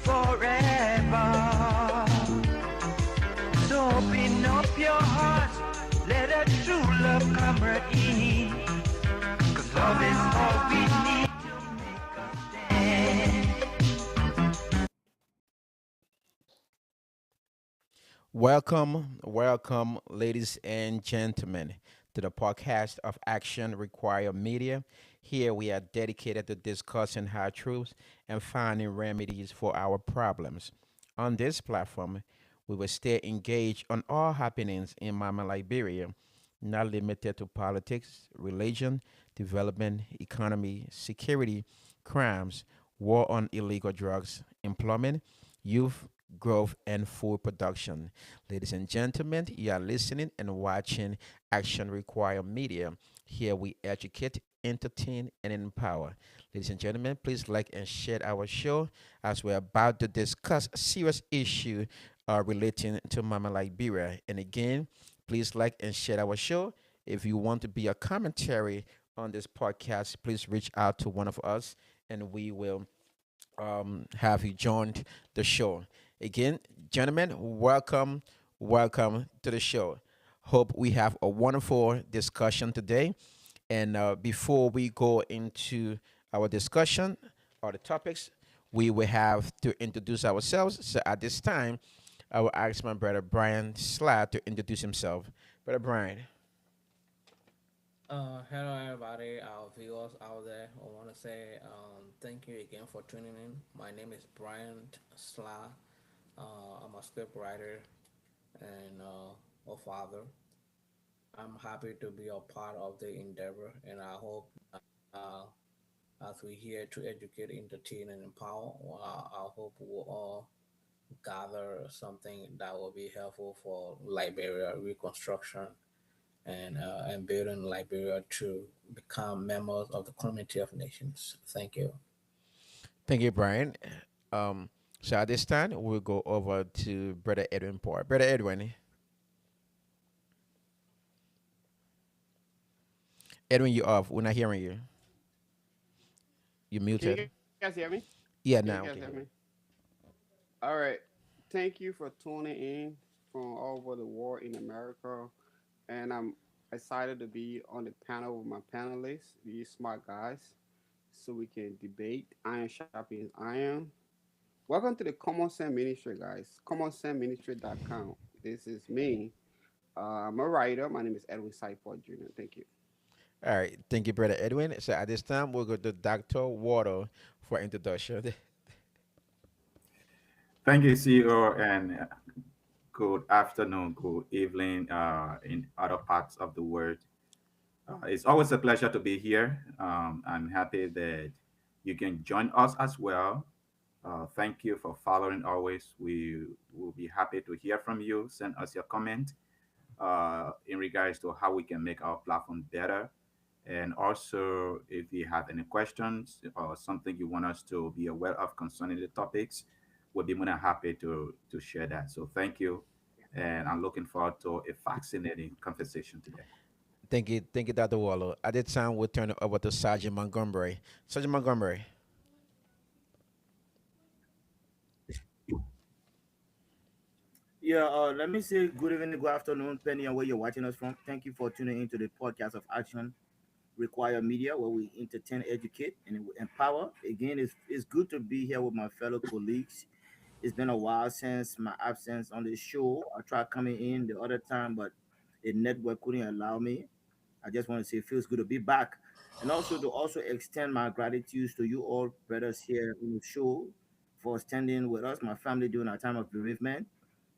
forever. So open up your heart, let a true love come right in. 'Cause love is all we need to make us stand. Welcome, ladies and gentlemen, to the podcast of Action Require Media. Here we are dedicated to discussing hard truths and finding remedies for our problems. On this platform, we will stay engaged on all happenings in Mama Liberia, not limited to politics, religion, development, economy, security, crimes, war on illegal drugs, employment, youth, growth, and food production. Ladies and gentlemen, you are listening and watching Action Require Media. Here we educate, entertain, and empower. Ladies and gentlemen, please like and share our show as we're about to discuss a serious issue relating to Mama Liberia. And again, please like and share our show. If you want to be a commentary on this podcast, please reach out to one of us and we will have you joined the show. Again, gentlemen, welcome to the show. Hope we have a wonderful discussion today. And before we go into our discussion or the topics, we will have to introduce ourselves. So at this time, I will ask my brother Brian Slat to introduce himself. Brother Brian. Hello, everybody, our viewers out there. I want to say thank you again for tuning in. My name is Brian Sla. I'm a script writer and a father. I'm happy to be a part of the endeavor, and I hope as we're here to educate, entertain, and empower, I hope we'll all gather something that will be helpful for Liberia reconstruction and building Liberia to become members of the Community of Nations. Thank you. Thank you, Brian. Um, so at this time, we'll go over to Brother Edwin Poor. Brother Edwin, Edwin, you off. We're not hearing you. You Can you muted. guys hear me? Yeah, Can you now guys we hear can me? hear you. All right. Thank you for tuning in from all over the world in America. And I'm excited to be on the panel with my panelists, these smart guys, so we can debate iron sharpens iron. Welcome to the Common Sense Ministry, guys. CommonSenseMinistry.com. This is me. I'm a writer. My name is Edwin Seifert Jr. Thank you. All right. Thank you, Brother Edwin. So at this time, we'll go to Dr. Water for introduction. Thank you, CEO, and good afternoon, good evening in other parts of the world. It's always a pleasure to be here. I'm happy that you can join us as well. Thank you for following always. We will be happy to hear from you. Send us your comment in regards to how we can make our platform better. And also, if you have any questions or something you want us to be aware of concerning the topics, we'll be more than happy to share that. So thank you. And I'm looking forward to a fascinating conversation today. Thank you, Dr. Waller. At this time, we'll turn it over to Sergeant Montgomery. Sergeant Montgomery. Yeah, let me say good evening, good afternoon, depending on where you're watching us from. Thank you for tuning into the podcast of Action Require Media, where we entertain, educate, and empower. Again, it's good to be here with my fellow colleagues. It's been a while since my absence on the show. I tried coming in the other time, but the network couldn't allow me. I just want to say it feels good to be back. And also to also extend my gratitude to you all brothers here on the show for standing with us, my family during our time of bereavement.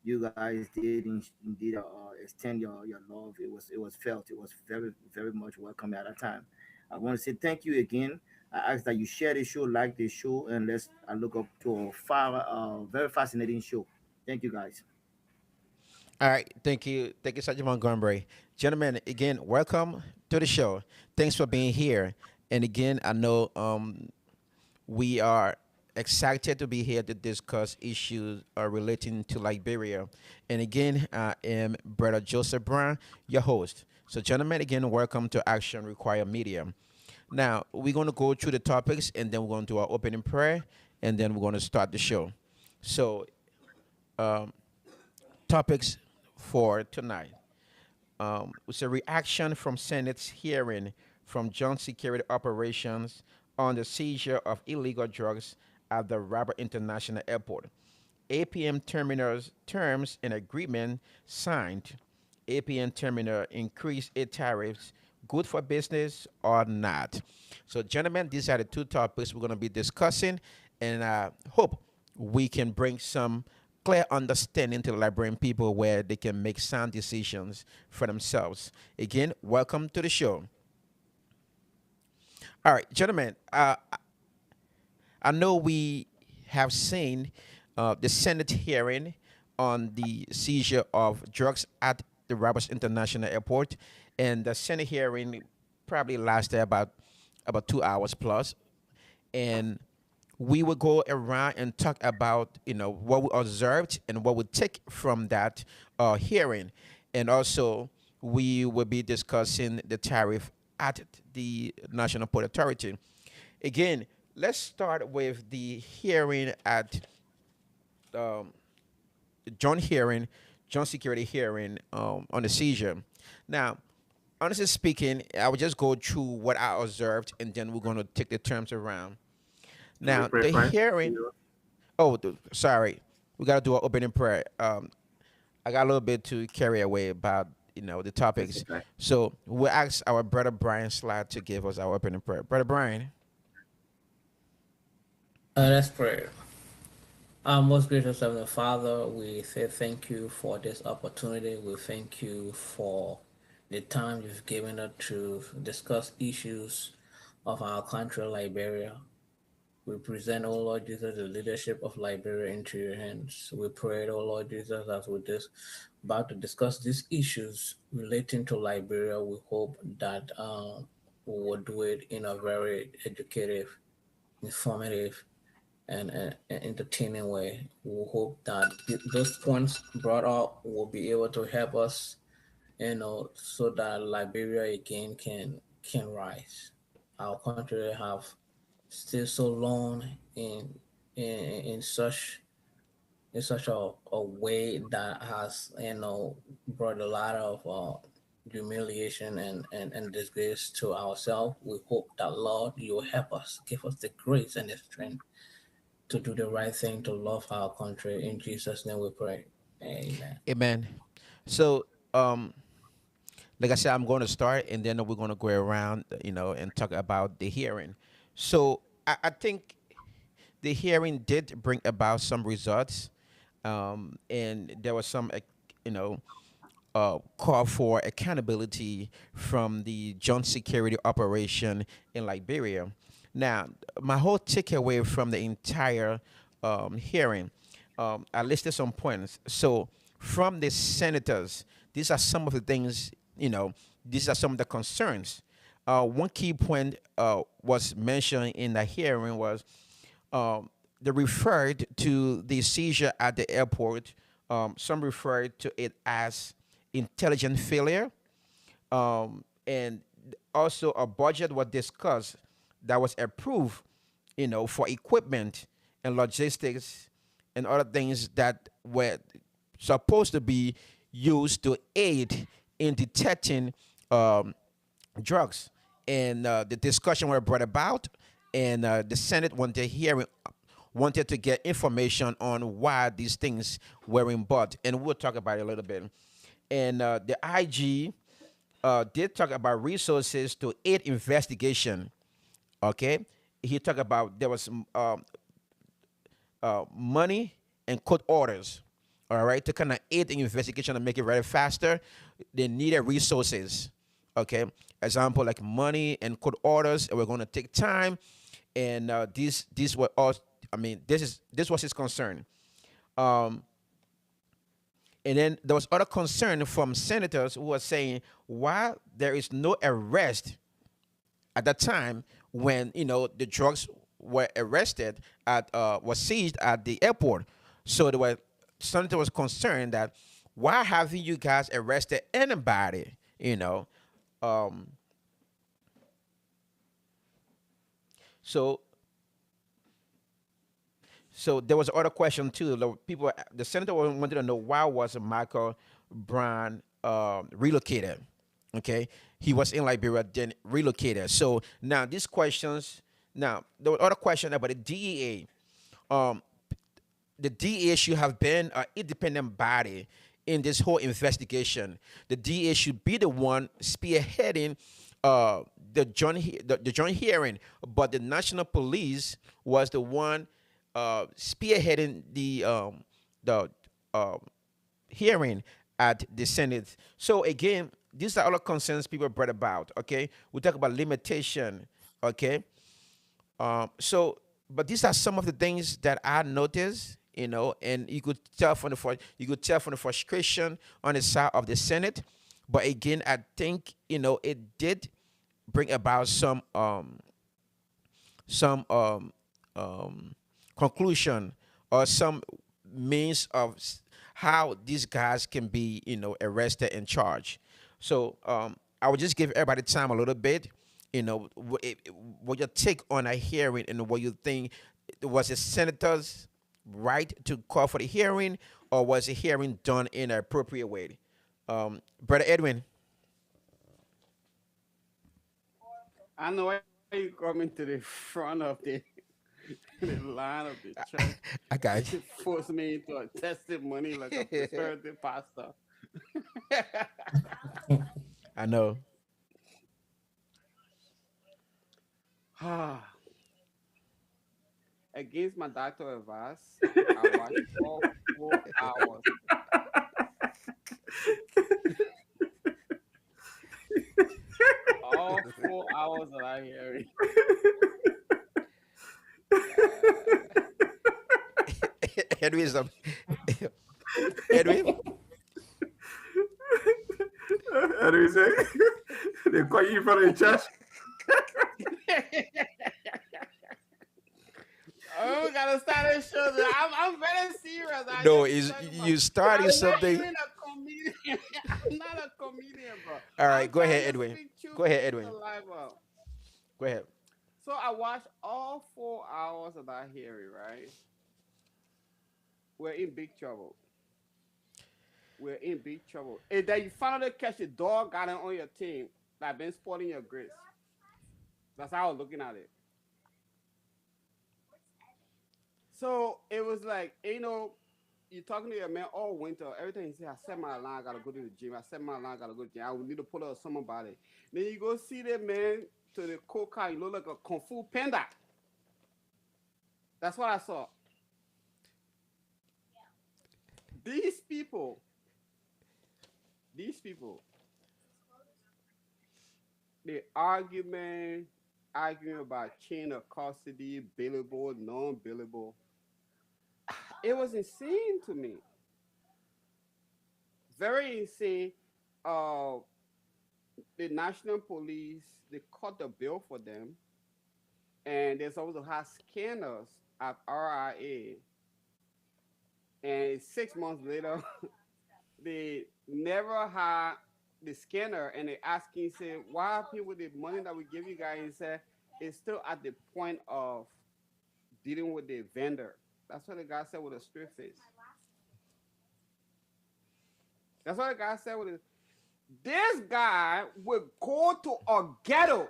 You guys did indeed extend your love. It was felt. It was very much welcome at that time. I want to say thank you again. I ask that you share the show, like the show, and let's I look up to a very fascinating show. Thank you guys. All right. Thank you, Sergeant Montgomery. Gentlemen, again, welcome to the show. Thanks for being here. And again, I know we are excited to be here to discuss issues relating to Liberia. And again, I am Brother Joseph Brown, your host. So, gentlemen, again, welcome to Action Require Media. Now, we're going to go through the topics and then we're going to do our opening prayer and then we're going to start the show. So, um, topics for tonight. It's a reaction from Senate's hearing from Joint Security Operations on the seizure of illegal drugs at the Robert International Airport. APM terminals terms and agreement signed. APM terminal increase its tariffs. Good for business or not? So, gentlemen, these are the two topics we're going to be discussing, and I hope we can bring some clear understanding to the Liberian people where they can make sound decisions for themselves. Again, welcome to the show. All right, gentlemen, I know we have seen the Senate hearing on the seizure of drugs at the Roberts International Airport, and the Senate hearing probably lasted about 2 hours plus, and we would go around and talk about what we observed and what we take from that hearing, and also we will be discussing the tariff at the National Port Authority. Again, let's start with the hearing at um, the John Security hearing on the seizure. Now, honestly speaking, I will just go through what I observed, and then we're going to take the terms around. Can we Now, pray the first? hearing. Oh, sorry, we got to do an opening prayer. I got a little bit to carry away about the It's topics, okay. so we'll ask our brother Brian Slide to give us our opening prayer. Brother Brian. Let's pray. Our most gracious Heavenly Father, we say thank you for this opportunity. We thank you for the time you've given us to discuss issues of our country, Liberia. We present, O Lord Jesus, the leadership of Liberia into your hands. We pray, O Lord Jesus, as we just about to discuss these issues relating to Liberia. We hope that we will do it in a very educative, informative, and entertaining way. We hope that those points brought up will be able to help us, so that Liberia again can rise. Our country have stayed so long in such a way that has brought a lot of humiliation and disgrace to ourselves. We hope that Lord you will help us, give us the grace and the strength to do the right thing, to love our country. In Jesus' name we pray. Amen. Amen. So, like I said, I'm going to start, and then we're going to go around, and talk about the hearing. So, I think the hearing did bring about some results, and there was some, you know, call for accountability from the joint security operation in Liberia. Now, my whole takeaway from the entire hearing, I listed some points. So, from the senators, these are some of the things, these are some of the concerns. One key point was mentioned in the hearing was they referred to the seizure at the airport. Some referred to it as intelligent failure, and also a budget was discussed that was approved, for equipment and logistics and other things that were supposed to be used to aid in detecting um, drugs. And the discussion were brought about, and the Senate wanted to get information on why these things were in bought, and we'll talk about it a little bit. And the IG did talk about resources to aid investigation. Okay, he talked about there was money and court orders. All right, to kind of aid the investigation and make it very faster, they needed resources. Okay, example like money and court orders. We're going to take time, and these were all. I mean, this was his concern. Um, and then there was other concern from senators who were saying why there is no arrest at that time when the drugs were arrested at was seized at the airport. So there were senator was concerned that why haven't you guys arrested anybody? Um, so So there was other question too. The senator wanted to know why was Michael Brown relocated. Okay, he was in Liberia, then relocated. So now these questions. Now there were other questions about the DEA. The DEA should have been an independent body in this whole investigation. The DEA should be the one spearheading the joint hearing, but the national police was the one spearheading the um, hearing at the Senate. So again, these are all the concerns people brought about. Okay, we talk about limitation. Okay, but these are some of the things that I noticed, and you could tell from the frustration on the side of the Senate. But again, I think it did bring about some conclusion or some means of how these guys can be arrested and charged. So I would just give everybody time a little bit. What your take on a hearing and what you think, was the senators right to call for the hearing, or was the hearing done in an appropriate way? Brother Edwin. I know why you coming to the front of the line of the church I got to force me into a testimony like a you. prosperity pastor. I know. Against my doctor advice, I watched all 4 hours. All 4 hours of that hearing. Edwin is a Edwin. How do you say? They call you in front of the church. Oh, we gotta start this show. I'm very serious. No, is you starting I'm not something? even a comedian. I'm not a comedian, bro. All I'm right, go trying ahead, to Edwin. speak truth Go ahead, into Edwin. life, bro. Go ahead. So I watched all 4 hours of that hearing, right? We're in big trouble. We're in big trouble. And then you finally catch a dog got it on your team that been spoiling your grades. That's how I was looking at it. So it was like, you're talking to your man all winter. Everything you say, I set my alarm, I gotta go to the gym. I set my alarm, I gotta go to the gym. I will need to pull out summer body. Then you go see that man to the coca, you look like a kung fu panda. That's what I saw. These people, these people, the arguing about chain of custody, billable, non-billable. It was insane to me. Very insane. Uh, the national police, they cut the bill for them, and they also have scanners at RIA. And 6 months later, they never had the scanner, and they asking, say, why happy with the money that we give you guys? He said it's still at the point of dealing with the vendor. That's what the guy said with a straight face. That's what the guy said with it. This guy would go to a ghetto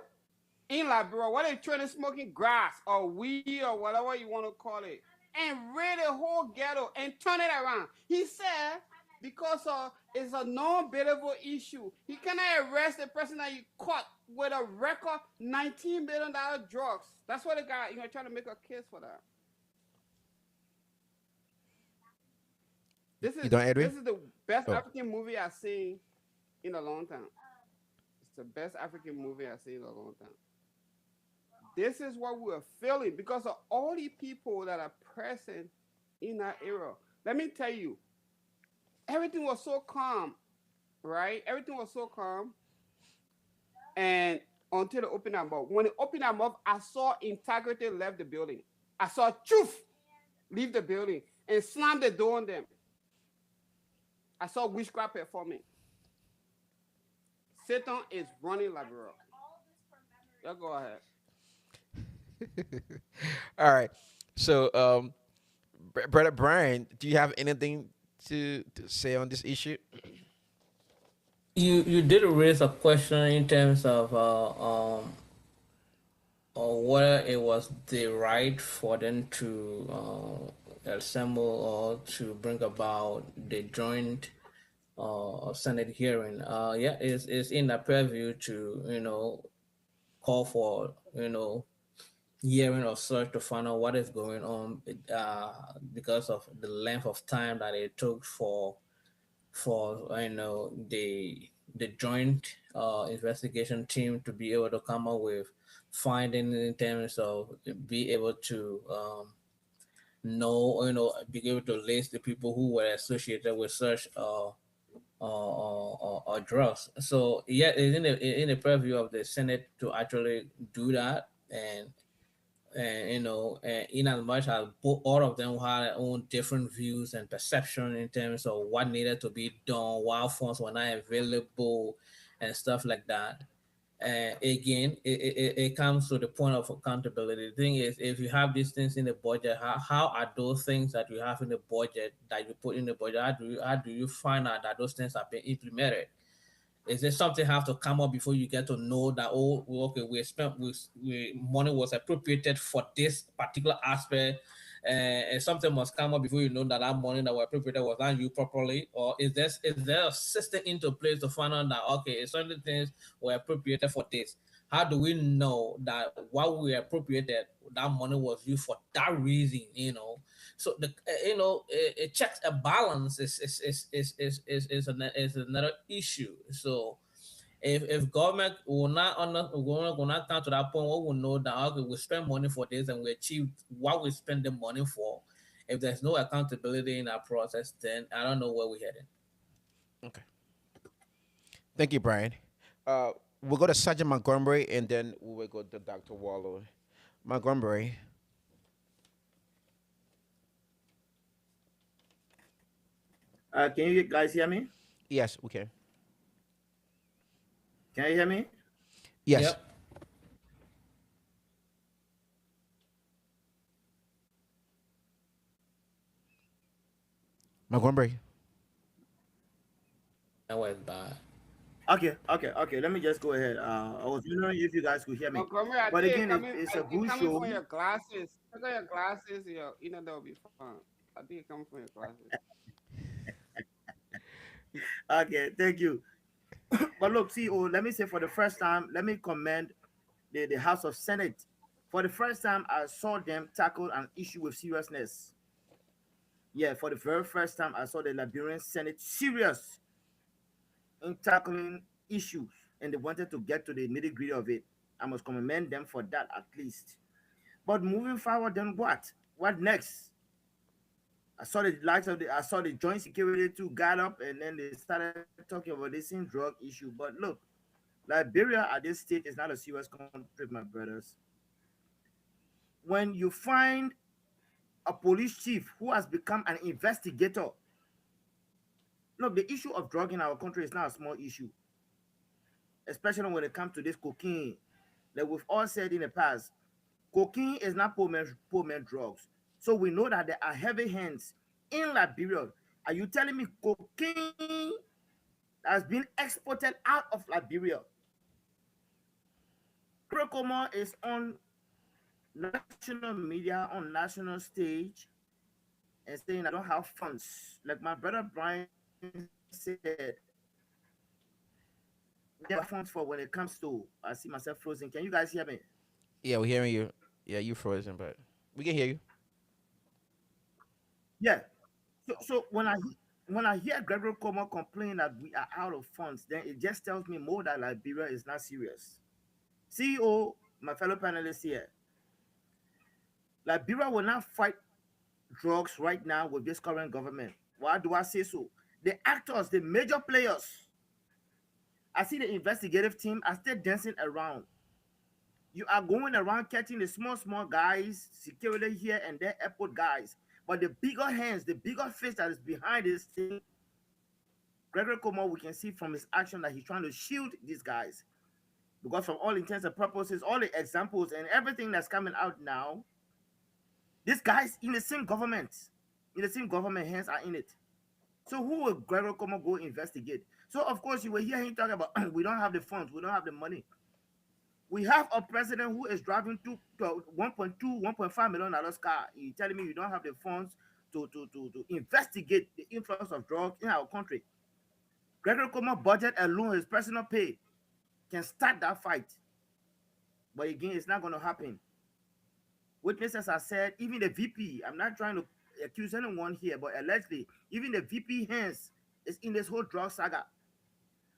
in Liberia where they're trying to smoking grass or weed or whatever you want to call it, and raid the whole ghetto and turn it around. He said because it's a non-bailable issue, he cannot arrest the person that you caught with a record $19 million drugs. That's what the guy trying to make a case for that. This You is done, Edwin? this is the best Oh, African movie I've seen in a long time. It's the best African movie I've seen in a long time. This is what we're feeling because of all the people that are present in that era. Let me tell you, everything was so calm, right? Everything was so calm, and until they opened their mouth. When they opened their mouth, I saw integrity left the building. I saw truth leave the building and slam the door on them. I saw witchcraft performing. Satan is running Liberia. You go ahead. all right. So Brother Brian, do you have anything to say on this issue? You did raise a question in terms of or whether it was the right for them to assemble or to bring about the joint Senate hearing. Yeah, it's in the purview to call for hearing of such to find out what is going on because of the length of time that it took for the joint investigation team to be able to come up with findings in terms of be able to be able to list the people who were associated with such or drugs. So yeah, it's in the purview of the Senate to actually do that, and in as much as all of them had their own different views and perception in terms of what needed to be done, while funds were not available, and stuff like that. Again, it comes to the point of accountability. The thing is, if you have these things in the budget, how are those things that you have in the budget that you put in the budget? How do you find out that those things have been implemented? Is there something have to come up before you get to know that, oh, well, okay, we money was appropriated for this particular aspect, and something must come up before you know that that money that was appropriated was not used properly? Or is there a system into place to find out that, okay, certain things were appropriated for this? How do we know that what we appropriated, that money was used for that reason? So it checks a balance is another issue. So if government will not come to that point where we know that, okay, we spend money for this and we achieve what we spend the money for, if there's no accountability in that process, then I don't know where we're heading. Okay. Thank you, Brian. Uh, we'll go to Sergeant Montgomery, and then we will go to Dr. Waller. Montgomery. Can you guys hear me? Yes, we can. Can you hear me? Yes, Yep. Montgomery. That was bad. Okay. Let me just go ahead. I was wondering if you guys could hear me. Montgomery, I But think again, it's I a think good coming show. from your glasses. Look at your glasses. That'll be fun. I think it coming from your glasses. Okay, thank you. But look, see, oh, let me say for the first time, let me commend the House of Senate. For the first time, I saw them tackle an issue with seriousness. Yeah, for the very first time, I saw the Liberian Senate serious in tackling issues, and they wanted to get to the nitty gritty of it. I must commend them for that at least. But moving forward, then what? What next? I saw the joint security too got up and then they started talking about this same drug issue. But look, Liberia at this state is not a serious country, my brothers. When you find a police chief who has become an investigator, look, the issue of drug in our country is not a small issue, especially when it comes to this cocaine. Like we've all said in the past, cocaine is not poor man drugs. So we know that there are heavy hands in Liberia. Are you telling me cocaine has been exported out of Liberia? Krokoma is on national media, on national stage, and saying I don't have funds. Like my brother Brian said, we have funds for when it comes to. I see myself frozen. Can you guys hear me? Yeah, we're hearing you. Yeah, you frozen, but we can hear you. Yeah. So when I hear Gregory Como complain that we are out of funds, then it just tells me more that Liberia is not serious. CEO, my fellow panelists here, Liberia will not fight drugs right now with this current government. Why do I say so? The actors, the major players, I see the investigative team are still dancing around. You are going around catching the small guys, security here and there, airport guys. But the bigger hands, the bigger face that is behind this thing, Gregory Como, we can see from his action that he's trying to shield these guys. Because from all intents and purposes, all the examples and everything that's coming out now, this guy's in the same government. In the same government, hands are in it. So who will Gregor Como go investigate? So of course you will hear him talking about we don't have the funds, we don't have the money. We have a president who is driving to 1.2, 1.5 million dollars car. You telling me you don't have the funds to investigate the influx of drugs in our country? Gregory Como budget alone, his personal pay, can start that fight. But again, it's not going to happen. Witnesses have said, even the VP, I'm not trying to accuse anyone here, but allegedly, even the VP hands is in this whole drug saga.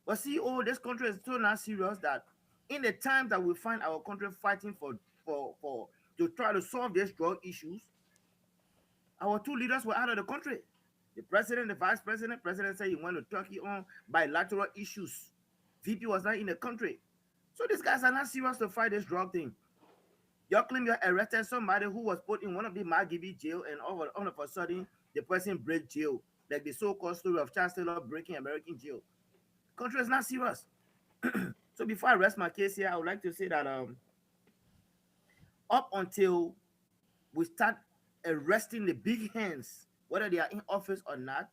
But see, oh, this country is so not serious that in the time that we find our country fighting for to try to solve these drug issues, our two leaders were out of the country. The president, the vice president, president said he went to Turkey on bilateral issues. VP was not in the country. So these guys are not serious to fight this drug thing. You claim you arrested somebody who was put in one of the Margibi jail, and all of a sudden the person break jail, like the so-called story of Charles Taylor breaking American jail. Country is not serious. So before I rest my case here, I would like to say that up until we start arresting the big hands, whether they are in office or not,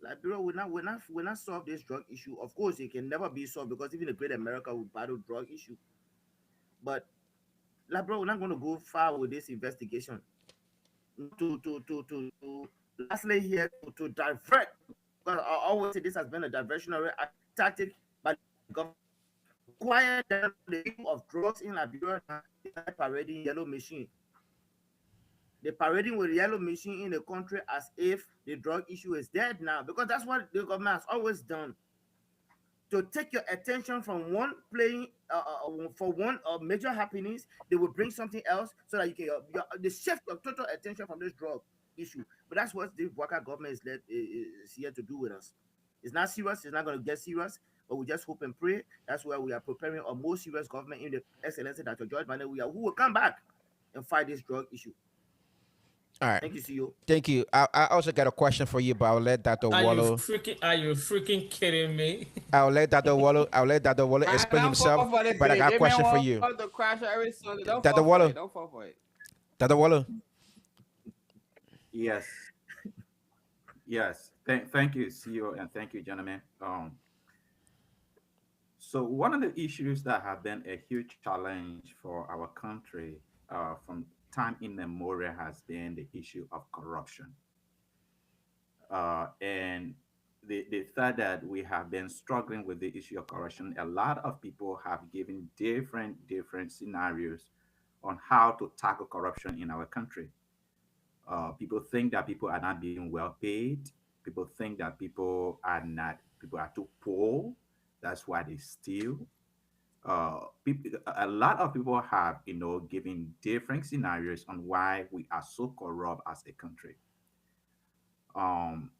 Liberia will not solve this drug issue. Of course, it can never be solved because even the great America will battle drug issue. But Liberia, we're not going to go far with this investigation. To lastly here to divert, because I always say this has been a diversionary tactic by the government. Quiet down the issue of drugs in Liberia now. They start parading yellow machine. They're parading with yellow machine in the country as if the drug issue is dead now, because that's what the government has always done. To take your attention from one playing for one major happenings, they will bring something else so that you can they shift your total attention from this drug issue. But that's what the Waka government is here to do with us. It's not serious. It's not going to get serious. But we just hope and pray. That's why we are preparing a more serious government in the excellency that George Biden who will come back and fight this drug issue. All right. Thank you, CEO. Thank you. I also got a question for you, but I'll let Dr. Wallow. Are you freaking kidding me? I'll let Dr. Wallow I explain don't fall himself. for the But I bait. got a They man question for want you. to crash every Sunday. Don't Dr. fall for Wallow. it. Don't fall for it. Dr. Wallow. Yes, yes. Thank you, CEO, and thank you, gentlemen. So one of the issues that have been a huge challenge for our country from time immemorial has been the issue of corruption. And the fact that we have been struggling with the issue of corruption, a lot of people have given different scenarios on how to tackle corruption in our country. People think that people are not being well paid. People think that people are too poor. That's why they steal. A lot of people have, given different scenarios on why we are so corrupt as a country. Um,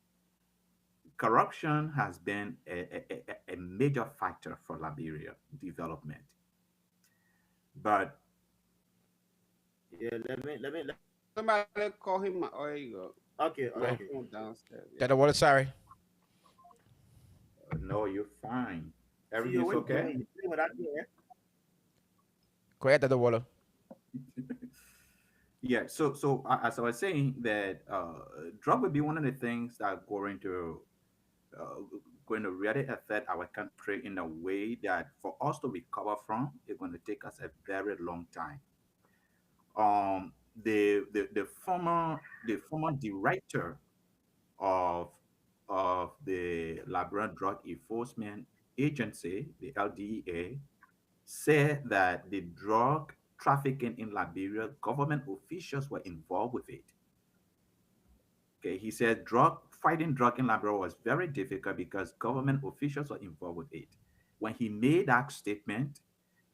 Corruption has been a major factor for Liberia development. But Yeah, let Somebody call him. Oh, there you go. okay, My okay. phone downstairs. Yeah. Dr. Wallow, sorry. no, you're fine. CEO, Everything's what you okay. doing? You playing with that thing, eh? Go ahead, Dr. Wallow. Yeah. So as I was saying, that drug will be one of the things that are uh, going to really affect our country in a way that for us to recover from, it's going to take us a very long time. The former director of the Labrador Drug Enforcement Agency, the LDEA, said that the drug trafficking in Liberia, government officials were involved with it. Okay, he said fighting drug in Liberia was very difficult because government officials were involved with it. When he made that statement,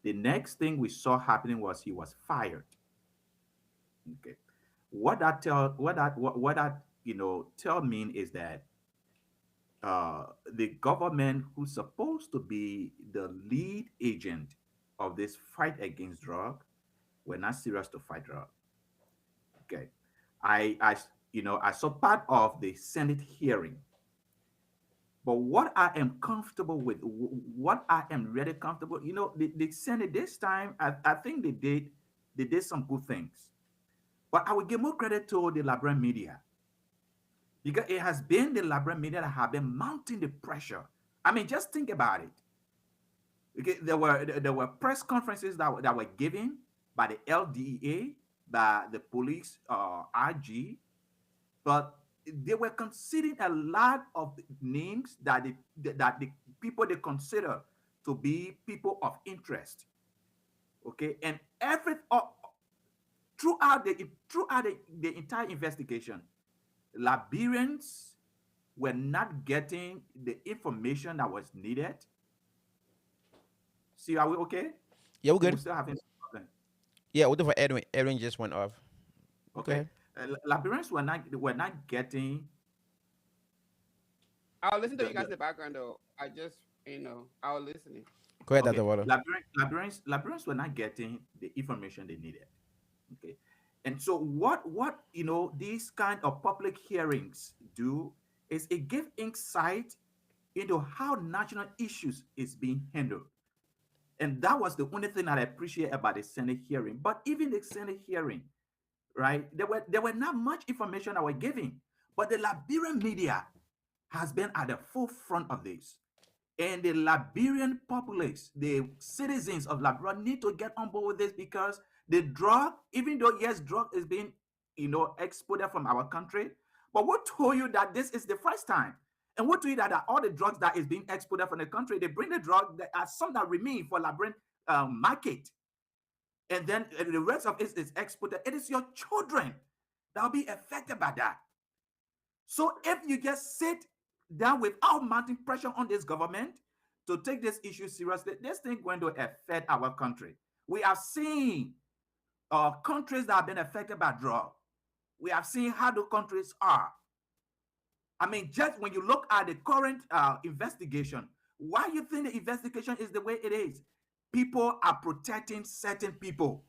the next thing we saw happening was he was fired. Okay, what that tell mean is that the government who's supposed to be the lead agent of this fight against drug were not serious to fight drug. Okay, I saw part of the Senate hearing, but what I am comfortable with, what I am really comfortable, the Senate this time, I think they did some good things, but I would give more credit to the Liberian media. because it has been the liberal media that have been mounting the pressure. I mean, just think about it. Okay, there were press conferences that were given by the LDEA, by the police IG, but they were considering a lot of names that the people they consider to be people of interest. Okay, and throughout the entire investigation, Liberians were not getting the information that was needed. See, are we okay? Yeah, we're We're good. still having some problem. Yeah, what if Edwin? Edwin just went off. Go Okay, ahead. Liberians were not getting I'll listen to you guys the in the background though. I just, I was listening. Go ahead, okay, Dr. Water. Liberians were not getting the information they needed. Okay, and so what these kind of public hearings do is it give insight into how national issues is being handled. And that was the only thing that I appreciate about the Senate hearing. But even the Senate hearing, right? There were not much information that were given, but the Liberian media has been at the forefront of this. And the Liberian populace, the citizens of Liberia, need to get on board with this because the drug, even though yes, drug is being exported from our country, but what told you that this is the first time? And what told you that all the drugs that is being exported from the country, they bring the drug that are some that remain for Liberian market, and then the rest of it is exported. It is your children that will be affected by that. So if you just sit down without mounting pressure on this government to take this issue seriously, this thing going to affect our country. We have seen countries that have been affected by drug. We have seen how the countries are. I mean, just when you look at the current investigation, why you think the investigation is the way it is? People are protecting certain people.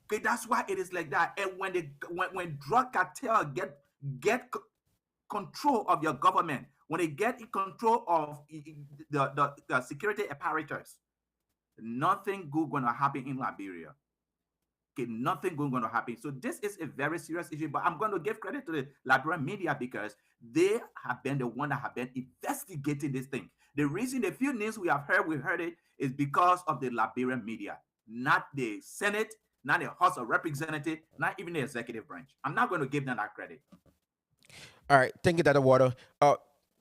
Okay, that's why it is like that. And when drug cartel get control of your government, when they get in control of the security apparatus, nothing good gonna happen in Liberia. Okay, nothing good gonna happen. So this is a very serious issue. But I'm going to give credit to the Liberian media because they have been the one that have been investigating this thing. The reason the few news we heard it is because of the Liberian media, not the Senate, not the House of Representatives, not even the executive branch. I'm not going to give them that credit. All right, thank you, Dr. Water.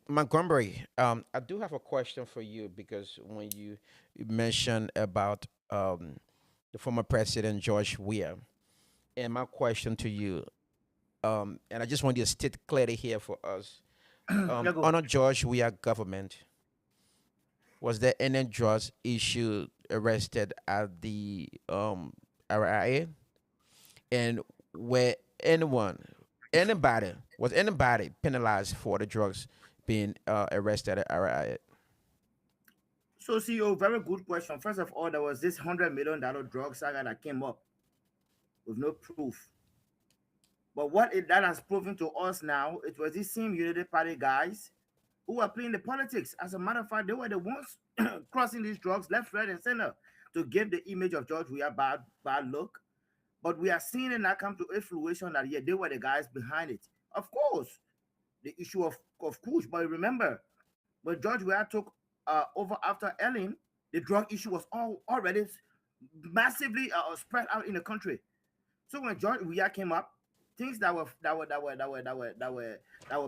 Montgomery, I do have a question for you because when you mentioned about the former president George Weah, and my question to you, and I just want you to state clearly here for us, Yeah, go. under George Weah government, was there any drugs issued arrested at the RIA, and where anybody was anybody penalized for the drugs being arrested at RIA? So, CEO, very good question. First of all, there was this $100 million drug saga that came up with no proof. But that has proven to us now, it was these same Unity Party guys who were playing the politics. As a matter of fact, they were the ones crossing these drugs left, right, and center to give the image of George Weah bad look. But we are seeing it now come to fruition that yeah, they were the guys behind it. Of course, the issue of Kush. But remember, when George Weah took over after Ellen, the drug issue was already massively spread out in the country. So when George Weah came up, things that were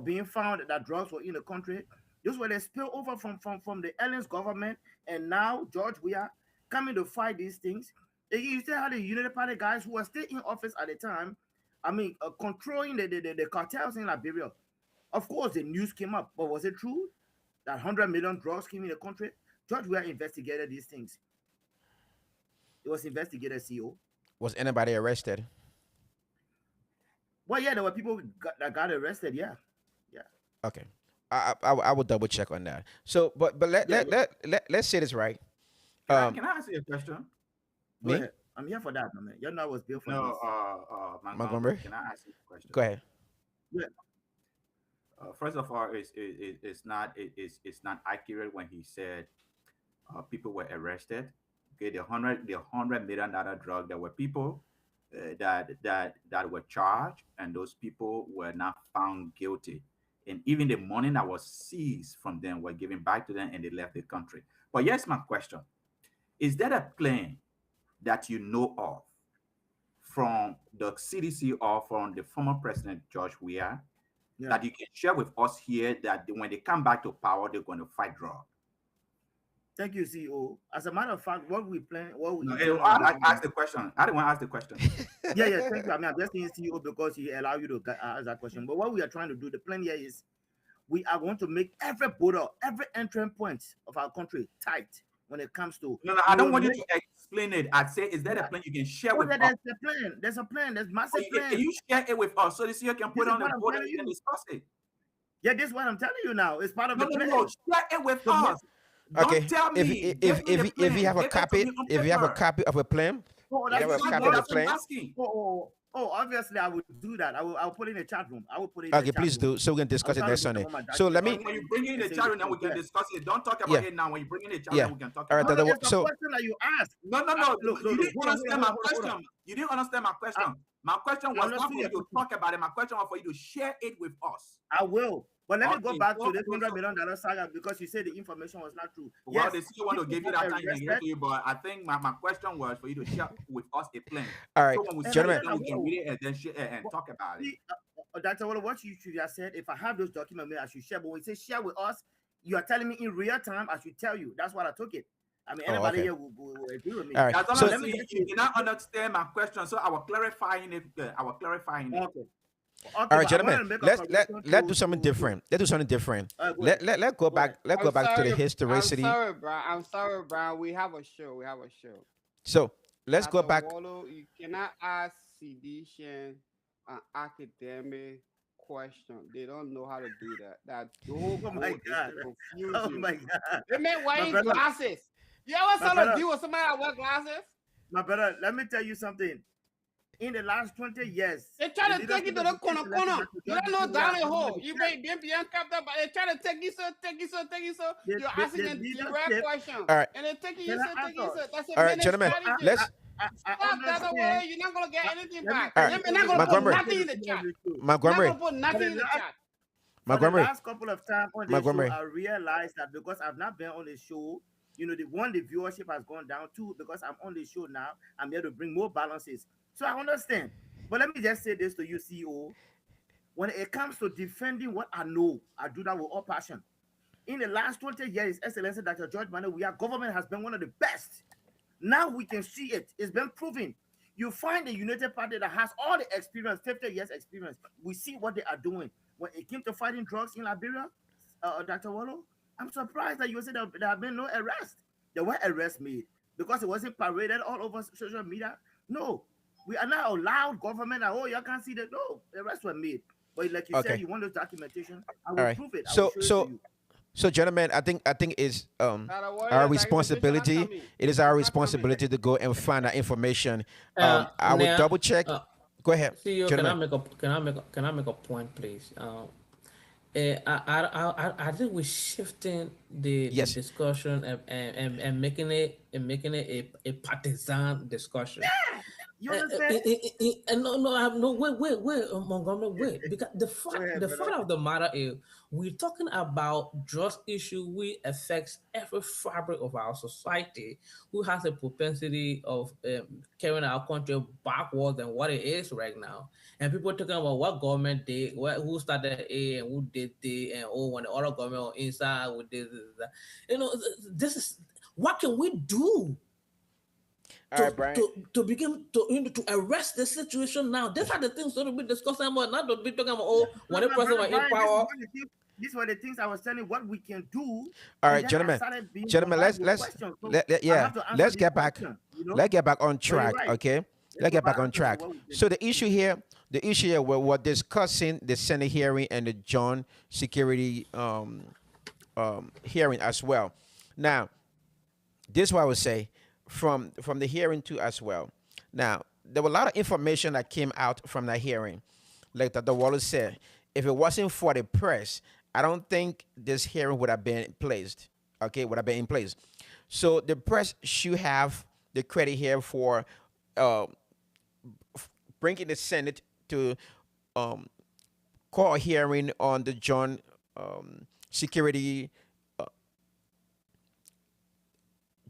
being found that drugs were in the country, those were the spill over from the Ellen's government, and now George Weah coming to fight these things. You still had the United Party guys who were still in office at the time. I mean, controlling the cartels in Liberia. Of course, the news came up, but was it true that 100 million drugs came in the country? George Weah investigated these things. It was investigated, CEO. Was anybody arrested? Well, yeah, there were people that got arrested. Yeah, yeah, Okay, I will double check on that. So, but yeah. let's say this right. Can I Um, can I ask you a question? Go Me, ahead. I'm here for that, man. You know, I was built for No, this. Montgomery, Montgomery, can I ask you a question? go ahead. Yeah. First of all, it's not accurate when he said people were arrested. Okay, the $100 million drug. There were people that were charged, and those people were not found guilty. and even the money that was seized from them were given back to them and they left the country. But here's my question: is there a plane that you know of from the CDC or from the former president George Weah Yeah. that you can share with us here that when they come back to power, they're going to fight drug? Thank you, CEO. As a matter of fact, what we plan, what we No, intend on I doing. asked the question. I didn't want to ask the question. Yeah, yeah, thank you. I mean, I'm just saying CEO because he allow you to ask that question. But what we are trying to do, the plan here is we are going to make every border, every entrance point of our country tight when it comes to. No, I don't want you to explain it. I'd say, is that a plan you can share Oh, with yeah, us? there's a plan. There's a plan. There's Can massive you, plan. can you share it with us so this year can This put is on the what I'm board and telling we can you. discuss it? Yeah, this is what I'm telling you now. It's part of No, the no, plan. no. Share it with So us. Don't Okay. tell me. Give me the If you plan. have a Give it to copy, me on if you have a paper. copy of a plan, oh, if you that's have a what copy of the That's what plan, I'm asking. obviously I would do that. I'll put it in the chat room. I will put it in the okay, chat please room. do so we can I will discuss it try to next get some Sunday. of my So let documents me, When you bring in and the say chat this room, now is we can there. discuss it. Don't talk about yeah, it now. When you bring in the chat room, yeah. now we can talk All right, about No, it. no, there's a so question that you asked. No, no, no. Look, You didn't hold on, understand my hold on. question. You didn't understand my I, question. My question I was not understood for you your to question. talk about it. My question was for you to share it with us. I will. But let me go Okay. back So, to this so, $100 so million saga because you said the information was not true. well, Yes, they still want to people give you got that time. You can give it arrested. to you, but I think my question was for you to share with us a plan. all So right, when we And see I it, gentlemen. said I then we can will. read it and then share and But talk about it. see, Dr. Walla, what you should have said, if I have those documents, I should share. But when you say share with us, you are telling me in real time, I should tell you. That's what I took it. I mean, Oh, anybody okay. here will agree with me. All right. That's all So I'm So let me saying. just You say, did not understand my question, so I was clarifying it. I was clarifying it. okay. all Okay, right, but I gentlemen. wanted to make a Let correction do something different. Let's do something different. go ahead. Let go Go ahead. back. Let go I'm back to the sorry. I'm historicity. sorry, Brian. I'm sorry, Brian. We have a show. We have a show. So let's go Dr. back. Wallo, you cannot ask seditious an academic question. They don't know how to do that. That the whole Oh my goal is God. to confuse Oh you. my God. They may My wearing brother, glasses. You ever my saw a brother, deal with somebody that wear glasses? my brother, let me tell you something. In the last 20 years, They the try to take you leadership to of the the corner selected corner. Dr. You George don't know we are down a government hole. of You check. may be uncapped up, but they try to take you so, take you so, take you so. You're asking The a direct leadership, question. All right. And they're taking can you so, I taking you answer? so. That's a All right, minute gentlemen. strategy. Let's. I Stop that understand. way. You're not gonna get anything Let me back. All tell right, you They're not something gonna put before you Montgomery. say nothing the in the thing of chat. the show. They're not Montgomery. gonna put For nothing the in the last chat. for the Montgomery. last couple of times on this show, Montgomery. I realized that because I've not been on the show, the viewership has gone down. Two, because I'm on the show now, I'm here to bring more balances. So I understand. But let me just say this to you, CEO. When it comes to defending what I know, I do that with all passion. In the last 20 years, Excellency Dr. George Manuel, government has been one of the best. Now we can see it. It's been proven. You find a United Party that has all the experience, 50 years experience. We see what they are doing. When it came to fighting drugs in Liberia, Dr. Wallo, I'm surprised that you said that there have been no arrests. There were arrests made because it wasn't paraded all over social media. No, we are not allowed government that, oh, you can't see that. No, arrests were made. But like you said, Okay. you want those documentation. I All will right. prove it. I will So show it to so you. so gentlemen, I think it's our The documentation not responsibility. coming. It is our It's not coming. responsibility to go and find that information. I will Now, double check. Go ahead, CEO, gentlemen. can I make a point, please? I think we're shifting the Yes. discussion and making it a partisan discussion. You understand? And no, I have no wait, Montgomery, wait, because Go ahead, the brother. fact of the matter is we're talking about drugs issue which affects every fabric of our society, who has a propensity of carrying our country backwards than what it is right now. And people talking about what government did, who started A and who did D, and oh, when the other government on inside with this, that. This is what can we do All right, Brian. to begin to arrest the situation now. These are the things that we'll be discussing about, not to be talking about oh No, when the my person brother was in Brian, power. these were the things I was telling you what we can do. All And right, then I gentlemen. started being Gentlemen, bombarded with questions. So I yeah. have to answer Let's these get back. questions, Let's get back on So you're track. right. Okay. Let's Let's go get back back on to track. what we can So do. the issue here, we're discussing the Senate hearing and the John security hearing as well. Now, this is what I would say from the hearing too as well. Now, there were a lot of information that came out from that hearing. Like Dr. Wallace said, if it wasn't for the press, I don't think this hearing would have been placed. Okay, would have been in place. So the press should have the credit here for uh, bringing the Senate to court hearing on the security uh,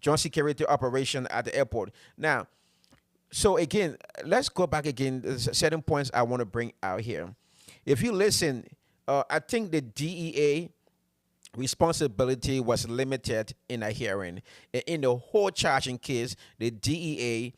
joint security operation at the airport. Now, so again, let's go back again. There's certain points I want to bring out here. If you listen, I think the DEA responsibility was limited in a hearing. In the whole charging case, the DEA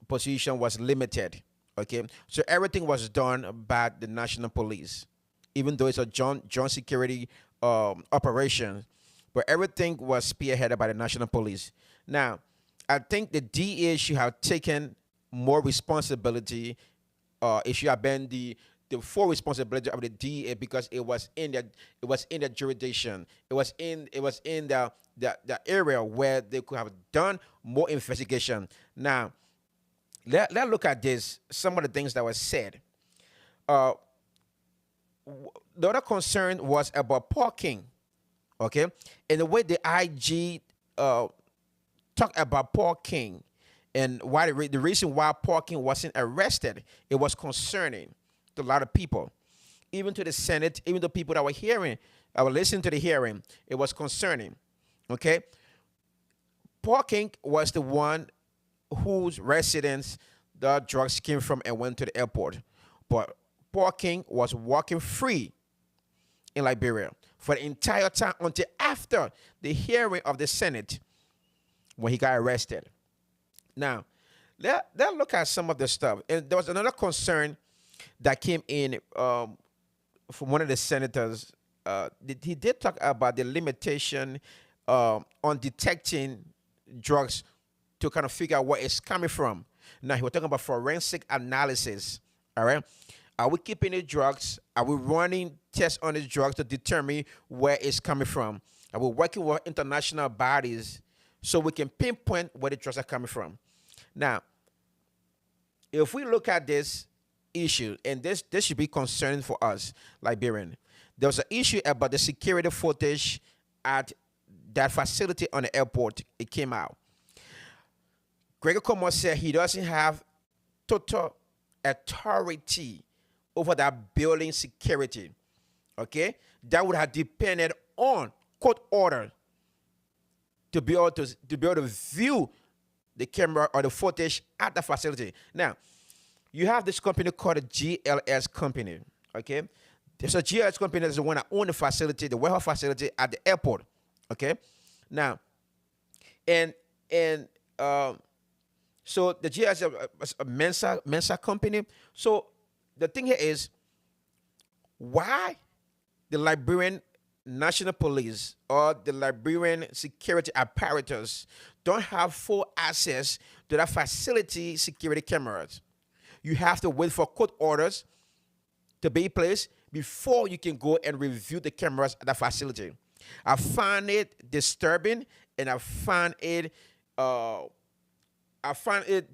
position was limited. Okay, so everything was done by the national police, even though it's a joint security operation, but everything was spearheaded by the national police. Now, I think the DEA should have taken more responsibility. It should have been the full responsibility of the DEA because it was in the jurisdiction. It was in the area where they could have done more investigation. Now, let's look at this. Some of the things that were said. Uh, the other concern was about parking. Okay, and the way the IG talked about parking and why the reason why parking wasn't arrested, it was concerning to a lot of people, even to the Senate, even the people that were hearing, I were listening to the hearing, it was concerning. Okay, parking was the one whose residence the drugs came from and went to the airport, but parking was walking free in Liberia for the entire time until after the hearing of the Senate when he got arrested. Now, let's look at some of the stuff. And there was another concern that came in from one of the senators. He did talk about the limitation on detecting drugs to kind of figure out where it's coming from. Now, he was talking about forensic analysis. All right. Are we keeping the drugs? Are we running tests on the drugs to determine where it's coming from? Are we working with international bodies so we can pinpoint where the drugs are coming from? Now, if we look at this issue, and this should be concerning for us, Liberian, there was an issue about the security footage at that facility on the airport. It came out. Gregor Como said he doesn't have total authority over that building security. Okay, that would have depended on court order to be able to view the camera or the footage at the facility. Now, you have this company called a GLS company. Okay, there's a GLS company that's the one that owns the facility, the warehouse facility at the airport. Okay, now, and so the GLS is a Mensa company. So the thing here is, why the Liberian National Police or the Liberian security apparatus don't have full access to that facility security cameras? You have to wait for court orders to be placed before you can go and review the cameras at the facility. I find it disturbing, and I find it to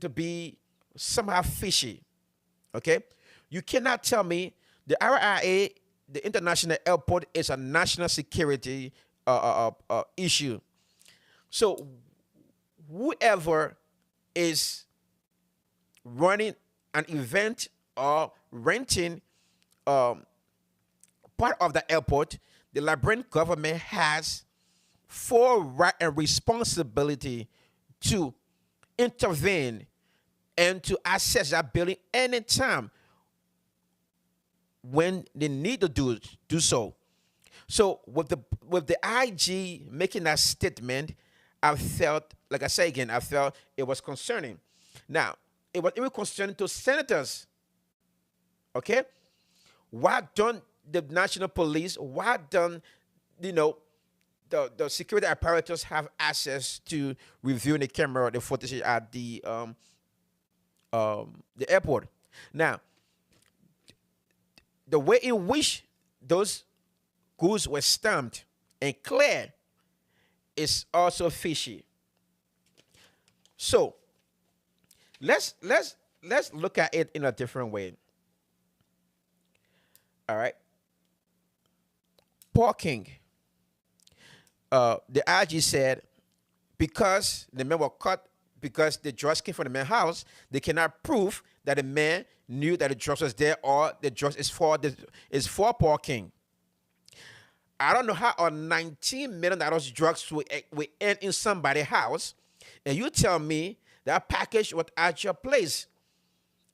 be somehow fishy. Okay, you cannot tell me the RIA, the international airport, is a national security issue. So whoever is running an event or renting part of the airport, the Liberian government has full right and responsibility to intervene and to access that building anytime when they need to do so. So with the IG making that statement, I felt, like I say again, I felt it was concerning. Now, it was even concerning to senators. Okay? Why don't the national police, why don't, the security apparatus have access to reviewing the camera, the footage at the airport? Now, the way in which those goods were stamped and cleared is also fishy. So let's look at it in a different way. All right. Parking. The IG said because the men were caught because the drugs came from the man's house, they cannot prove that the man knew that the drugs was there or the drugs is for Paul King. I don't know how on $19 million drugs will end in somebody's house, and you tell me that package was at your place,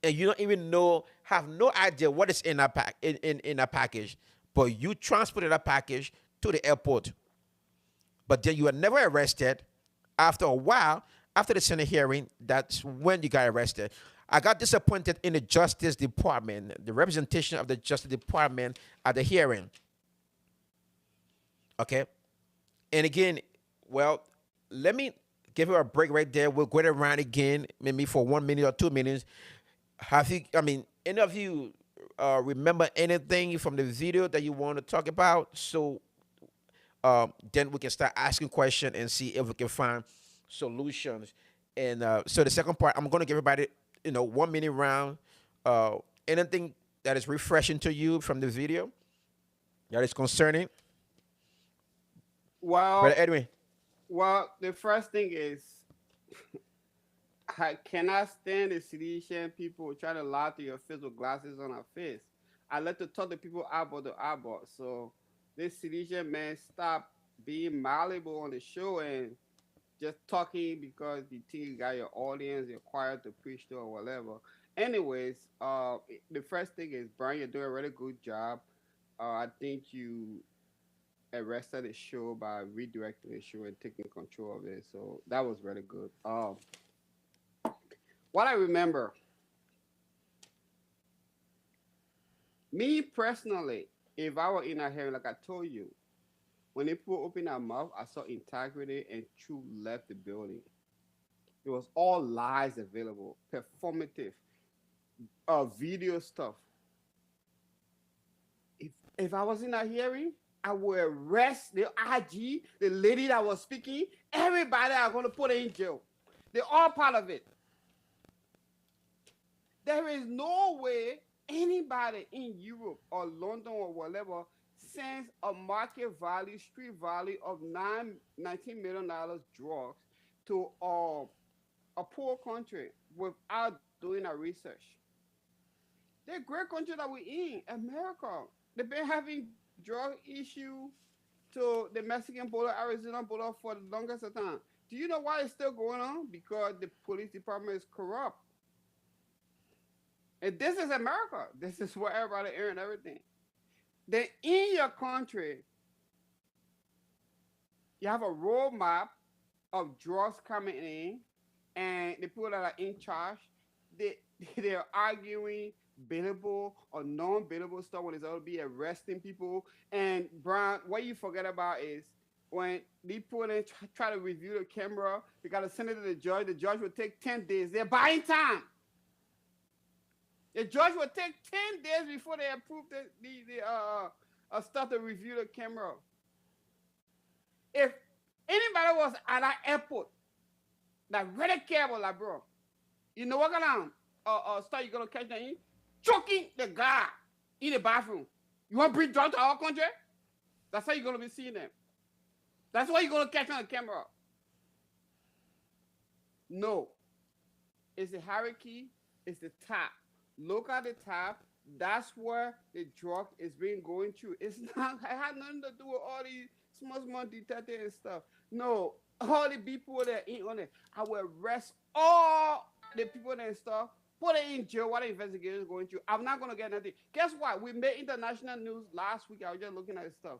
and you don't even know, have no idea what is in a package, but you transported a package to the airport, but then you were never arrested. After a while, after the Senate hearing, that's when you got arrested. I got disappointed in the Justice Department, the representation of the Justice Department at the hearing. Okay. And again, well, let me give you a break right there. We'll go around again, maybe for 1 minute or 2 minutes. Have you, I mean, any of you remember anything from the video that you want to talk about? So then we can start asking questions and see if we can find solutions. And so the second part, I'm going to give everybody, 1 minute round. Anything that is refreshing to you from the video that is concerning, Brother Well, Edwin. the first thing is I cannot stand the Sidician people try to lie to your face with glasses on our face. I like to talk to people eyeball to eyeball. So this Sidician man stop being malleable on the show and just talking because you think you got your audience, you're quiet to preach to or whatever. Anyways, the first thing is Brian, you're doing a really good job. I think you arrested the show by redirecting the show and taking control of it. So that was really good. What I remember, me personally, if I were in a hearing, like I told you, when people open their mouth, I saw integrity and truth left the building. It was all lies available, performative, video stuff. If I was in a hearing, I would arrest the IG, the lady that was speaking, everybody are going to put in jail. They're all part of it. There is no way anybody in Europe or London or whatever sends a market value, street value of $19 million drugs to a poor country without doing a research. The great country that we're in, America, they've been having drug issue to the Mexican border, Arizona border for the longest of time. Do you know why it's still going on? Because the police department is corrupt. And this is America. This is where everybody earn everything. Then in your country, you have a roadmap of drugs coming in, and the people that are in charge, they they're arguing billable or non-billable stuff when it's all be arresting people. And Brian, what you forget about is when they put in try to review the camera, they gotta send it to the judge. The judge will take 10 days. They're buying time. The judge will take 10 days before they approve the stuff to review the camera. If anybody was at that airport that really care about that, bro, you know what kind of stuff you're gonna catch them in? Choking the guy in the bathroom. You want to bring drugs to our country? That's how you're gonna be seeing them. That's why you're gonna catch on the camera. No, it's the hierarchy. It's the top. Look at the top. That's where the drug is being going through. It's not. It had nothing to do with all these small detectives and stuff. No, all the people that ain't on it. I will arrest all the people that stuff. Put it in jail while the investigation is going through. I'm not gonna get nothing. Guess what? We made international news last week. I was just looking at the stuff.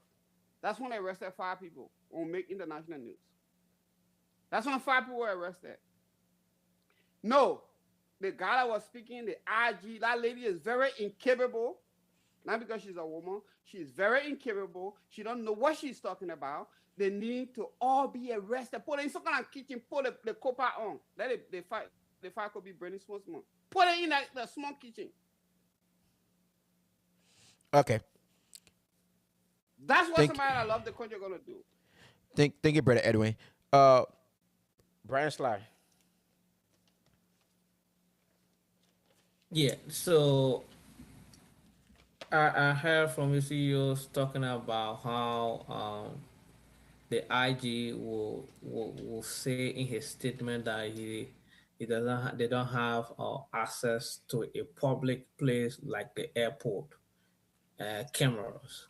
That's when they arrested 5 people on Make International News. That's when 5 people were arrested. No, the guy that was speaking, the IG, that lady is very incapable. Not because she's a woman. She's very incapable. She don't know what she's talking about. They need to all be arrested. Put it in some kind of kitchen. Put the copper on. Let it the fire could be burning small. Put it in the small kitchen. Okay. That's what Thank, somebody that love the country gonna do. thank you, Brother Edwin. Brian Sly. Yeah, so I heard from your CEOs talking about how the IG will say in his statement that he doesn't they don't have access to a public place like the airport cameras.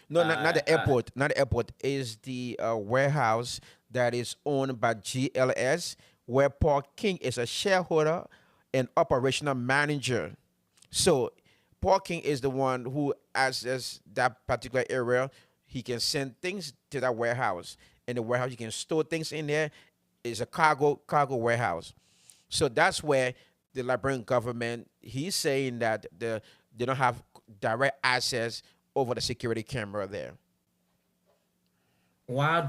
No, not Uh, the uh, airport. Not the airport. Is the warehouse that is owned by GLS, where Paul King is a shareholder and operational manager. So Paul King is the one who access that particular area. He can send things to that warehouse. In the warehouse, you can store things in there. It's a cargo warehouse. So that's where the Liberian government, he's saying that they don't have direct access over the security camera there. why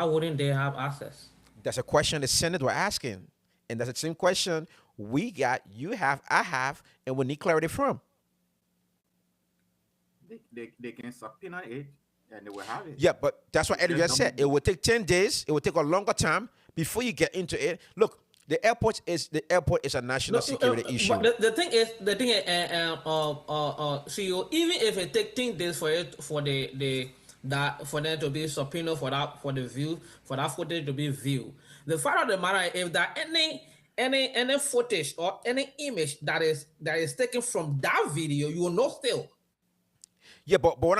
wouldn't they have access? That's a question the Senate were asking. And that's the same question we got, you have, I have, and we need clarity from. They can subpoena it and they will have it. Yeah, but that's what They Eddie just just said. It don't. will take 10 days. It will take a longer time before you get into it. Look, the airport is a national No, security but issue. the thing is, CEO, even if it take 10 days for it for the that for them to be subpoena for that for the view for that footage to be viewed, the fact of the matter is if there any footage or any image that is taken from that video, you will know still. Yeah, but what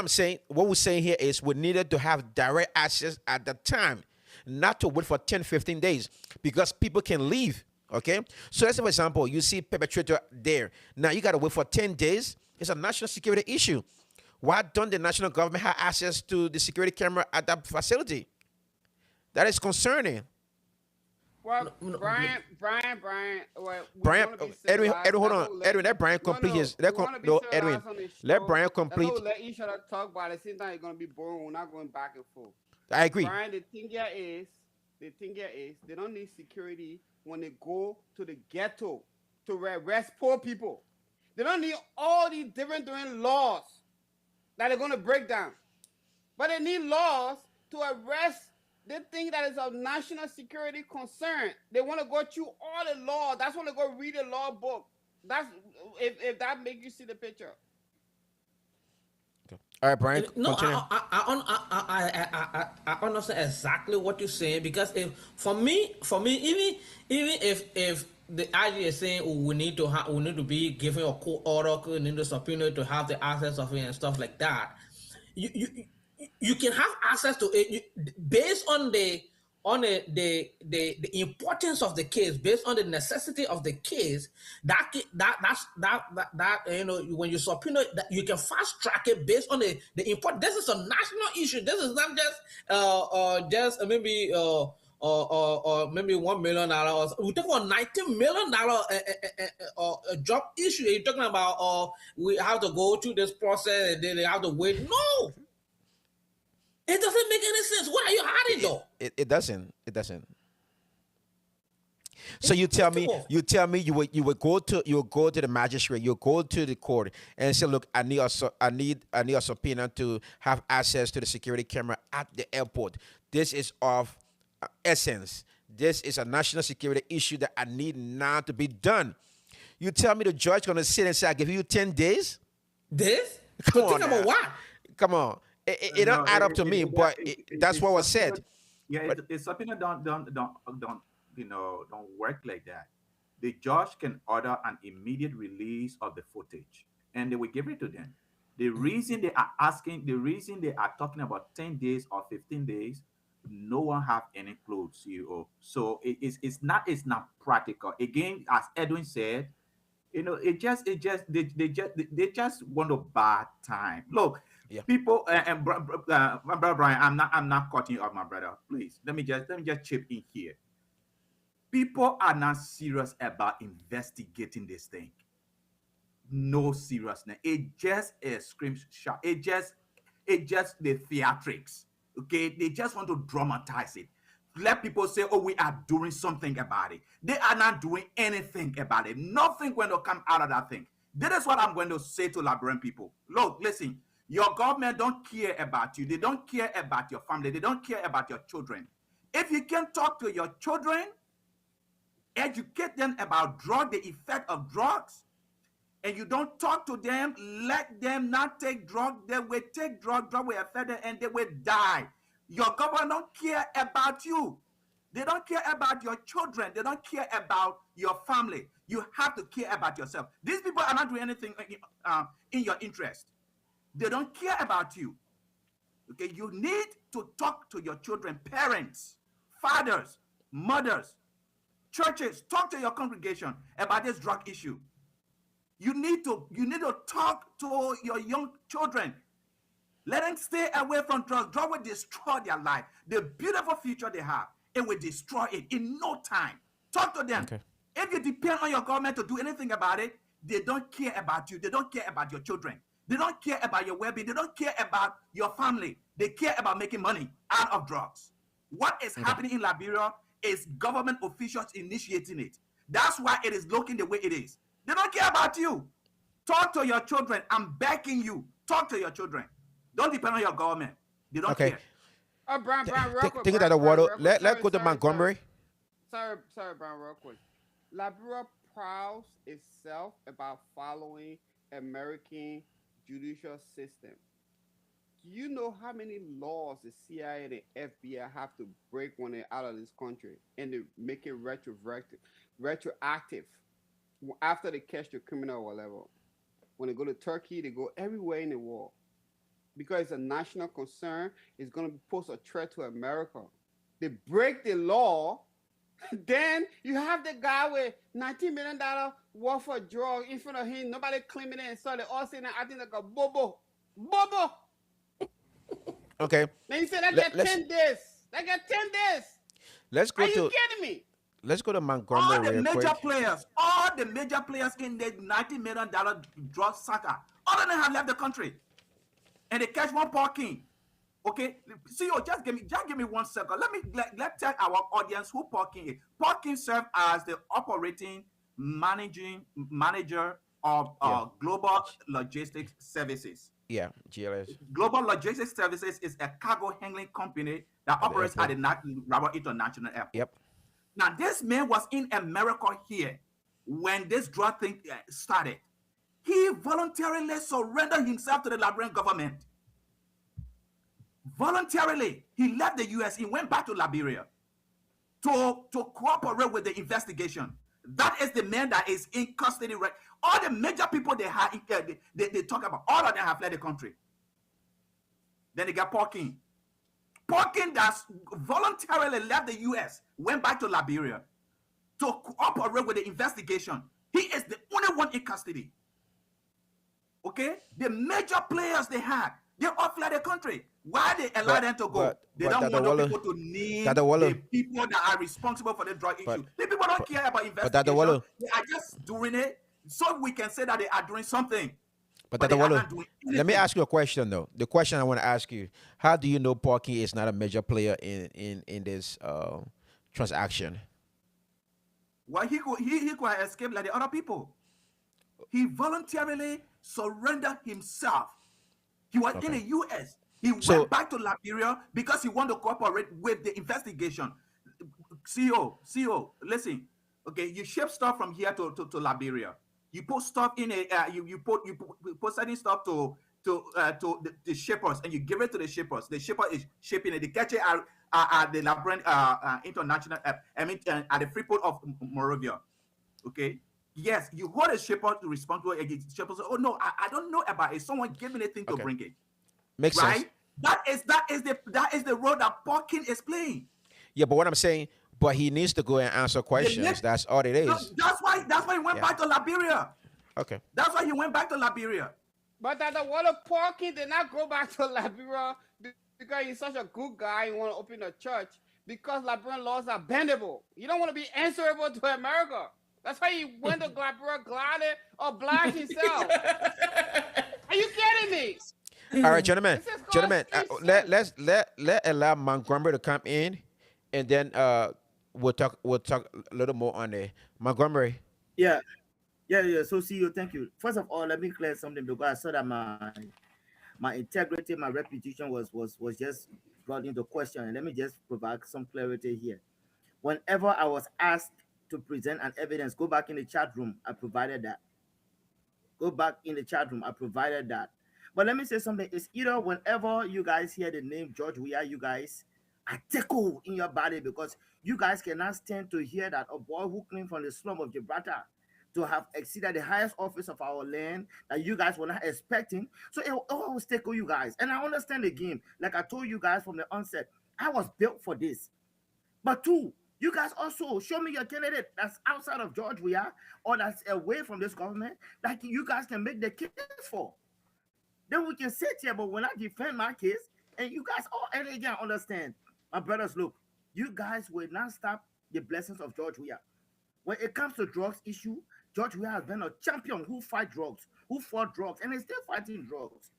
we're saying here is we needed to have direct access at the time, not to wait for 10, 15 days because people can leave. Okay? So let's say, for example, you see perpetrator there. Now you got to wait for 10 days. It's a national security issue. Why don't the national government have access to the security camera at that facility? That is concerning. Well, No, Brian. Well, we Brian, want to be Edwin, civilized. hold That's on. what we let. Edwin, let Brian No, complete no, his. we want to be No, Edwin, civilized on the let show. Brian That's what complete. we let each other talk. But at the same time, it's gonna be boring. We're not going back and forth. I agree. Brian, the thing here is, they don't need security when they go to the ghetto to arrest poor people. They don't need all these different laws that they're gonna break down. But they need laws to arrest the thing that is of national security concern. They want to go through all the law. That's when they go read a law book. That's if that makes you see the picture. All right, Brian, No, continue. I understand exactly what you're saying because if for me, even if the idea is saying we need to be given a court order, we need to subpoena to have the access of it and stuff like that, you you, you can have access to it based on the importance of the case, based on the necessity of the case. When you subpoena that, you can fast track it based on the import. This is a national issue. This is not just maybe or maybe $1 million. We're talking about $19 million job issue. You're talking about we have to go through this process and then they have to wait. No, it doesn't make any sense. What are you hiding It, though? it doesn't. It doesn't. So It's impossible. you would go to the magistrate, you go to the court and say, look, I need a subpoena to have access to the security camera at the airport. This is of essence. This is a national security issue that I need now to be done. You tell me the judge gonna sit and say, I give you 10 days? This? Come To think on about now. what? Come on. It No, don't add up to me, but that's it's what was subpoena. said. Yeah, But it's subpoena don't don't work like that. The judge can order an immediate release of the footage, and they will give it to them. The reason they are talking about 10 days or 15 days, no one have any clue, CEO. So it's not practical. Again, as Edwin said, they just want to buy time. Look, yeah. people my brother Brian, I'm not cutting you off, my brother. Please let me just chip in here. People are not serious about investigating this thing. No seriousness. It just a scream shot. It just the theatrics. Okay, they just want to dramatize it. Let people say, "Oh, we are doing something about it." They are not doing anything about it. Nothing going to come out of that thing. That is what I'm going to say to Liberian people. Look, listen. Your government don't care about you. They don't care about your family. They don't care about your children. If you can talk to your children, educate them about the effect of drugs, and you don't talk to them, let them not take drug. They will take drug will affect them and they will die. Your government don't care about you. They don't care about your children. They don't care about your family. You have to care about yourself. These people are not doing anything in your interest. They don't care about you. Okay, you need to talk to your children, parents, fathers, mothers, churches. Talk to your congregation about this drug issue. You need to talk to your young children. Let them stay away from drugs. Drugs will destroy their life. The beautiful future they have, it will destroy it in no time. Talk to them. Okay. If you depend on your government to do anything about it, they don't care about you. They don't care about your children. They don't care about your well-being. They don't care about your family. They care about making money out of drugs. What is happening in Liberia is government officials initiating it. That's why it is looking the way it is. They don't care about you. Talk to your children. I'm begging you. Talk to your children. Don't depend on your government. They don't Okay. care. Brian, real quick. Take it out Brian, of Brian, water. real quick. Let go to Montgomery. Sorry, Brian, real quick. Liberia prides itself about following American judicial system. Do you know how many laws the CIA and the FBI have to break when they're out of this country and they make it retroactive after they catch the criminal or whatever? When they go to Turkey, they go everywhere in the world because it's a national concern. It's going to pose a threat to America. They break the law. Then you have the guy with $19 million worth of drug in front of him. Nobody claiming it, and so they all saying acting like a bobo. Bobo. Okay. Then you say they Let, get let's 10 days. They get 10 days. let's Are go you to kidding me? let's go to All Montgomery the real major quick. players, in the $90 million drug saga, all of them have left the country. And they catch one Paul King. Okay, CEO, just give me 1 second. Let tell our audience who Paul King is. Paul King served as the operating managing manager of Yeah. Global Logistics Services. Yeah. GLS. Global Logistics Services is a cargo handling company that At the operates at airport. the Robert International Airport. Yep. Now, this man was in America here when this drug thing started. He voluntarily surrendered himself to the Liberian government. Voluntarily, he left the US. He went back to Liberia to cooperate with the investigation. That is the man that is in custody. Right, all the major people they had, they talk about, all of them have fled the country. Then they got Paul King. Paul King that voluntarily left the US, went back to Liberia to cooperate with the investigation. He is the only one in custody. Okay, the major players they had, they all fled the country. Why they allow them to go? They don't Dr. want Waller, the people to name Dr. Waller, the people that are responsible for the drug but issue. The people don't but, care about but Dr. investigation. Waller, They are just doing it so we can say that they are doing something, but but Dr. they are Waller, not doing let me anything. ask you a question though. The question I want to ask you: how do you know Porky is not a major player in this transaction? Well, he could have escaped like the other people. He voluntarily surrendered himself. He was in Okay. the US. He So went back to Liberia because he wanted to cooperate with the investigation. CEO, listen. Okay, you ship stuff from here to Liberia. You put stuff in a you put certain stuff to the shippers, and you give it to the shippers. The shipper is shipping it. They catch it at the Liberian international at the Freeport of Morovia. Okay. Yes, you hold a shipper responsible against shipper. Say, oh no, I don't know about it. Someone gave me a thing to okay, bring it. makes sense. Right? That is the role that Parkin is playing. Yeah, but what I'm saying, but he needs to go and answer The questions. next, That's all it no, is. that's why he went Yeah. back to Liberia. Okay. That's why he went back to Liberia. But that the Waller Porky did not go back to Liberia because he's such a good guy. He want to open a church because Liberian laws are bendable. You don't want to be answerable to America. That's why he went to Liberia, glided, or obliged himself. Are you kidding me? All right, gentlemen, This is called gentlemen, street let sense. let allow Montgomery to come in, and then we'll talk a little more on it. Montgomery. Yeah, yeah. So, CEO, thank you. First of all, let me clear something because I saw that my integrity, my reputation was just brought into question. And let me just provide some clarity here. Whenever I was asked to present an evidence, go back in the chat room. I provided that. Go back in the chat room. I provided that. But let me say something. It's either whenever you guys hear the name George Weah, you guys are tickled in your body because you guys cannot stand to hear that a boy who came from the slum of Gibraltar to have exceeded the highest office of our land that you guys were not expecting. So it will always tickle you guys. And I understand the game. Like I told you guys from the onset, I was built for this. But two, you guys also show me your candidate that's outside of George Weah or that's away from this government that you guys can make the case for. Then we can sit here, but when I defend my case, and you guys all and again understand, my brothers, look, you guys will not stop the blessings of George Weah. When it comes to drugs issue, George Weah has been a champion who fight drugs, who fought drugs, and is still fighting drugs.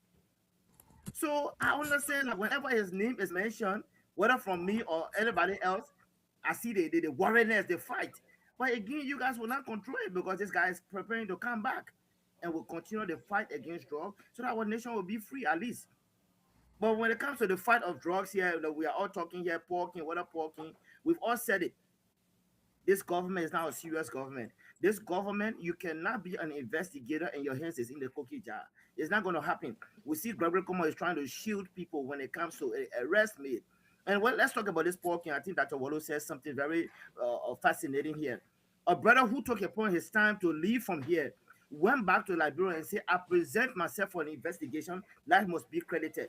So I understand that whenever his name is mentioned, whether from me or anybody else, I see the worriness, the fight. But again, you guys will not control it because this guy is preparing to come back and will continue the fight against drugs so that our nation will be free at least. But when it comes to the fight of drugs here, that we are all talking here, porking, whether porking, we've all said it. This government is not a serious government. This government, you cannot be an investigator and your hands is in the cookie jar. It's not going to happen. We see Gregory Como is trying to shield people when it comes to arrest me. And well, let's talk about this porking. I think Dr. Wallo says something very fascinating here. A brother who took upon his time to leave from here went back to Liberia and said, I present myself for an investigation that must be credited.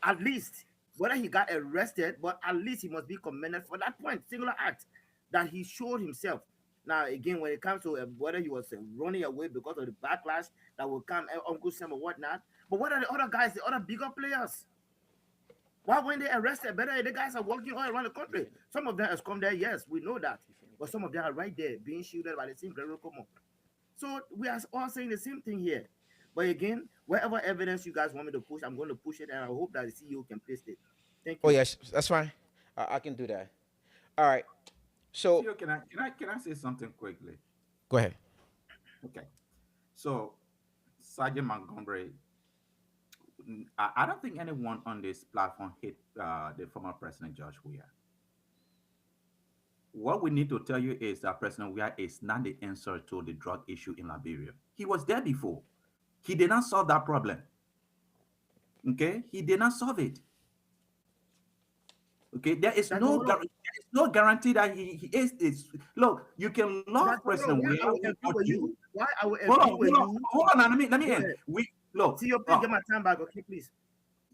At least, whether he got arrested, but at least he must be commended for that point, singular act that he showed himself. Now, again, when it comes to whether he was running away because of the backlash that will come, Uncle Sam or whatnot, but what are the other guys, the other bigger players? Why weren't they arrested? Better the guys are walking all around the country. Some of them has come there, yes, we know that. But some of them are right there being shielded by the same Gregory Como. So we are all saying the same thing here. But again, whatever evidence you guys want me to push, I'm going to push it, and I hope that the CEO can paste it. Thank Oh you. yes, that's fine. I can do that. All right. So Theo, can I say something quickly? go ahead. Okay. So, Sergeant Montgomery, I don't think anyone on this platform hate the former President George Weah. What we need to tell you is that President Weah is not the answer to the drug issue in Liberia. He was there before. He did not solve that problem. Okay, he did not solve it. Okay, Dr. Wallo, there is no guarantee that he is this. Look, you can love Dr. Wallo, President why I Weah will if you agree want with to. you? Why I will Hold on, agree with hold on, you? hold on. Let me Go end. ahead. We look. CEO, please get my time back, okay, please.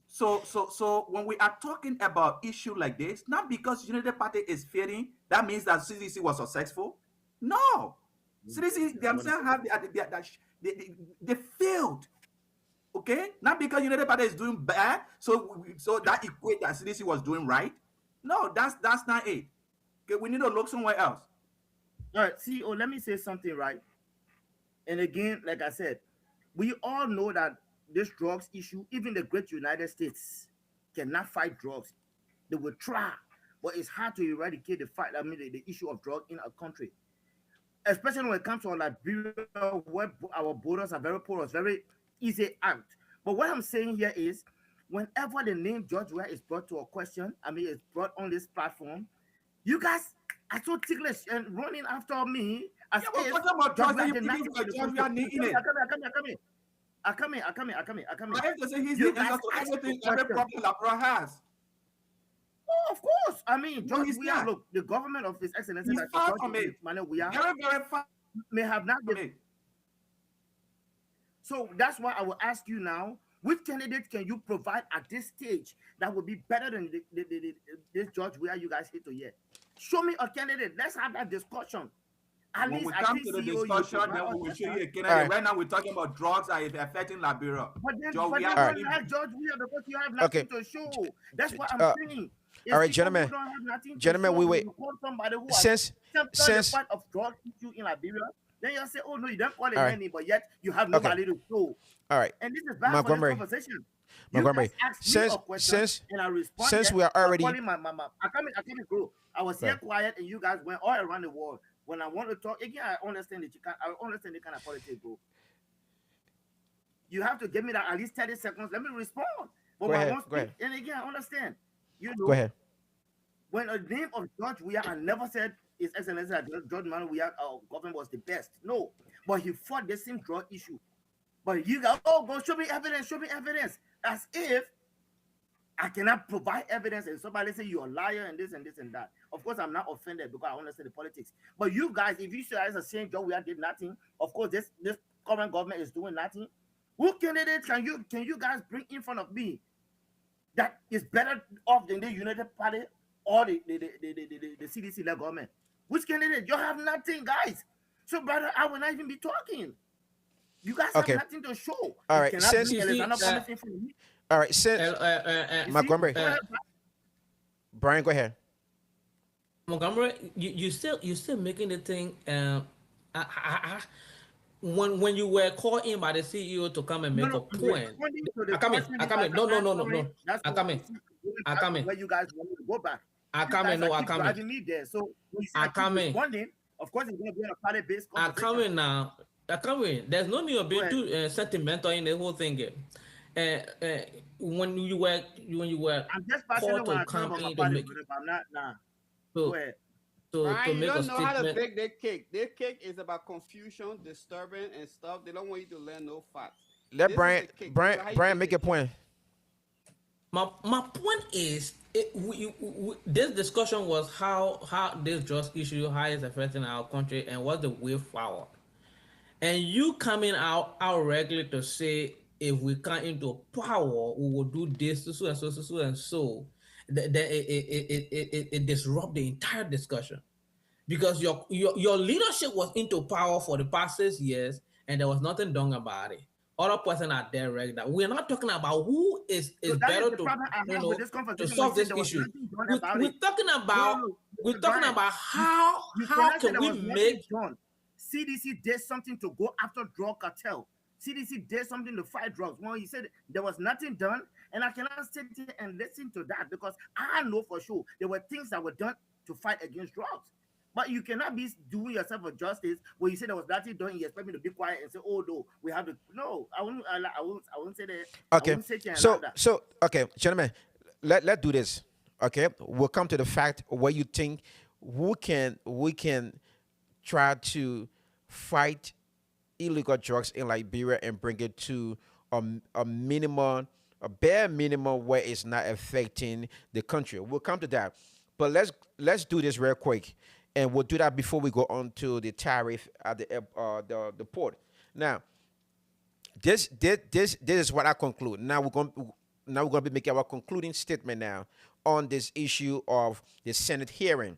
So when we are talking about issue like this, not because United Party is failing, that means that CDC was successful. No, CDC themselves have they failed. Okay, not because United Party is doing bad, so that equate that CDC was doing right. No, that's not it. Okay, we need to look somewhere else. All right, CEO, let me say something, right? And again, like I said, we all know that this drugs issue, even the great United States cannot fight drugs. They will try, but it's hard to eradicate the fight. I mean, the issue of drug in a country, especially when it comes to Liberia, where our borders are very porous, very easy out. But what I'm saying here is, whenever the name George Weah is brought to a question, I mean, it's brought on this platform, you guys are so ticklish and running after me as Yeah, we're if talking about George drugs that Weah you did think nothing for the George country. Weah needing it. I come in. But if they say he's You the answer guys to ask the everything, every question. problem Labrador has. Oh, of course. I mean, No, George he's Weah, not. look, the government of His Excellency, He's Dr. far George from it. Emmanuel Weah, Very, very far may have not. from it. So that's why I will ask you now, which candidate can you provide at this stage that would be better than this George Weah you guys hit to hear? Show me a candidate. Let's have that discussion. At When least we I come think to the CEO, you discussion, provide then us we will show better. you a All candidate. right. Right now, we're talking about drugs that is affecting Liberia. George But Weah then All is right. don't only like George Weah because you have Okay. nothing to show. That's J- what j- I'm Uh, saying. all It's right, people who gentlemen. don't have nothing to Gentlemen, show. we When wait. you call somebody who has Since championed the since fight of drug issue in Liberia, then you say, oh no, you don't call all it right. name, but yet you have Okay. nobody to show. All right. And this is bad for this Montgomery. conversation. You guys Montgomery. asked me a Since question since and I since responded we are by already calling my I come in group. I was here right. quiet and you guys went all around the world. When I want to talk, again, I understand that you can't, I understand the kind of politics, bro. You have to give me that at least 30 seconds. Let me respond. But Go my ahead. one Go speak, ahead. and again, I understand. You Go know, ahead. when a name of George Weah, I never said His Excellency that George Manuel Weah government was the best. No. But he fought the same drug issue. But you go, oh, go show me evidence, as if I cannot provide evidence, and somebody say you're a liar and this and this and that. Of course, I'm not offended because I understand the politics. But you guys, if you say it's the same job we are did nothing, of course, this current government is doing nothing. Who candidate can you guys bring in front of me that is better off than the United Party or the CDC led government? Which candidate? You have nothing, guys. So, brother, I will not even be talking. You guys have Okay. nothing to show. All You right. cannot Since bring You see, Alexander Gomez in front of me. all right, since You see? Montgomery, Go ahead, Brian, go ahead. Montgomery, you still making the thing. When you were called in by the CEO to come and no, make a no, I'm point, responding to the I come in. question I you come guys in. No, are no, no, no, answering. no. That's I what come you in. see, going I back come to in. where you guys want me to go back. I You come guys in. are No, I keep come in. driving me there. So when you say I I keep come in. responding, of course it's going to be on a party-based I come conversation. in now. I come in. There's no need of Go being ahead. too sentimental in the whole thing. Uh, uh, when you were I'm just called passionate when to I talk come about my in to party, make brother, but I'm not. Nah. Go to ahead. to Brian, you make a don't know how to statement. bake their cake. Their cake is about confusion, disturbing, and stuff. They don't want you to learn no facts. Let This is Brian the cake. This is Brian how you Brian bake make the a cake. point. My point is, this discussion was how this drugs issue, how it's affecting our country, and what's the way forward. And you coming out regularly to say if we come into power, we will do this, so and so, so and so. Then it disrupt the entire discussion because your leadership was into power for the past 6 years and there was nothing done about it. Other person are there regular. We're not talking about who So is that is better the to problem I have with this to conversation when you solve said this there was issue. nothing done We, about we're it. talking No, no, about no. we're Mr. talking Brian, about you, how cannot say can there we was nothing make done. CDC did something to go after drug cartel. CDC did something to fight drugs. Well, he said there was nothing done, and I cannot sit here and listen to that because I know for sure there were things that were done to fight against drugs. But you cannot be doing yourself a justice when you say there was nothing done. You expect me to be quiet and say, "Oh no, we have to." No, I won't say that. I Okay. won't sit here and like So that. so okay, gentlemen, let's do this. Okay, we'll come to the fact where you think we can try to fight illegal drugs in Liberia and bring it to a minimum, a bare minimum where it's not affecting the country. We'll come to that, but let's do this real quick, and we'll do that before we go on to the tariff at the port. Now, this is what I conclude. Now we're going to be making our concluding statement now on this issue of the Senate hearing.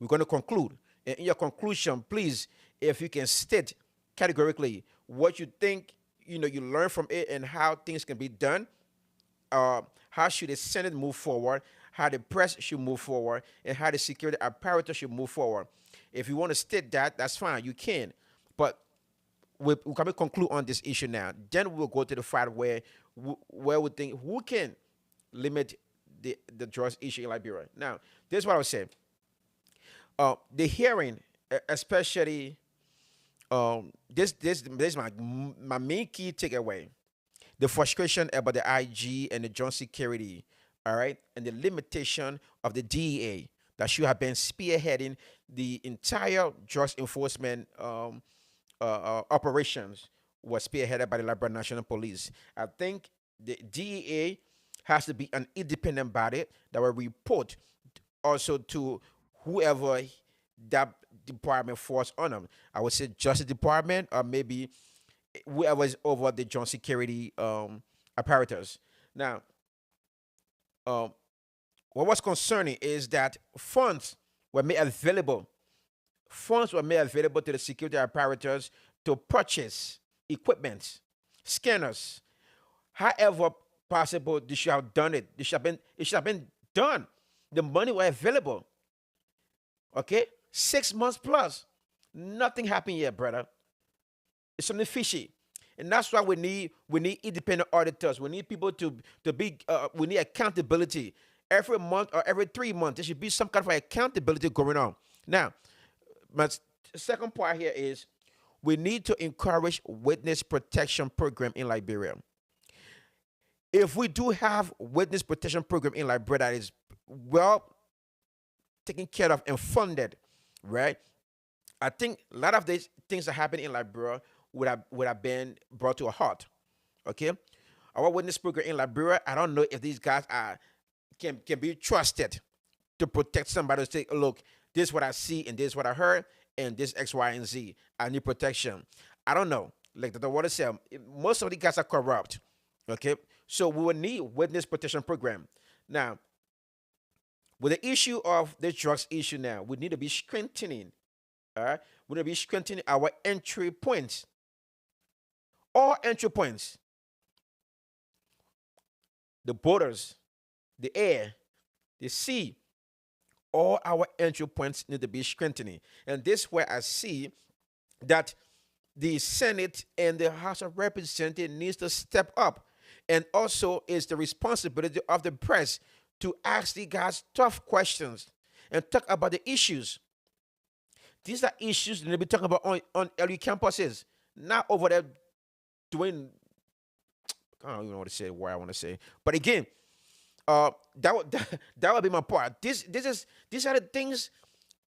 We're going to conclude. And in your conclusion, please, if you can state categorically what you think you learn from it and how things can be done, how should the Senate move forward, how the press should move forward, and how the security apparatus should move forward. If you want to state that, that's fine, you can. But we can conclude on this issue now. Then we'll go to the fight where we think who can limit the drugs issue in Liberia. Now, this is what I was saying. The hearing, especially this is my main key takeaway. The frustration about the IG and the joint security, all right, and the limitation of the DEA that should have been spearheading the entire drugs enforcement operations was spearheaded by the Liberia National Police. I think the DEA has to be an independent body that will report also to whoever that department falls on them. I would say Justice Department or maybe whoever is over the joint security apparatus. Now, um, what was concerning is that were made available. Funds were made available to the security apparatus to purchase equipment, scanners. However possible, they should have done it. It should have been done. The money was available. Okay? 6 months plus. Nothing happened yet, brother. It's something fishy. And that's why we need independent auditors. We need people to be we need accountability. Every month or every 3 months, there should be some kind of accountability going on. Now, my second part here is we need to encourage witness protection program in Liberia. If we do have witness protection program in Liberia that is well taken care of and funded, right? I think a lot of these things that happen in Liberia would have been brought to a halt. Okay, our witness program in Liberia, I don't know if these guys are can be trusted to protect somebody to say, look, this is what I see and this is what I heard and this X, Y, and Z. I need protection. I don't know. Like the water said, most of the guys are corrupt. Okay, so we will need witness protection program. Now, with the issue of the drugs issue, now we need to be strengthening. All right, we need to be strengthening our entry points, all entry points, the borders, the air, the sea, all our entry points need to be strengthening. And this is where I see that the Senate and the House of Representatives needs to step up. And also is the responsibility of the press to ask the guys tough questions and talk about the issues. These are issues that they be talking about on LU campuses, not over there doing, I don't even know what to say, where I want to say. But again, that would that would be my part. These are the things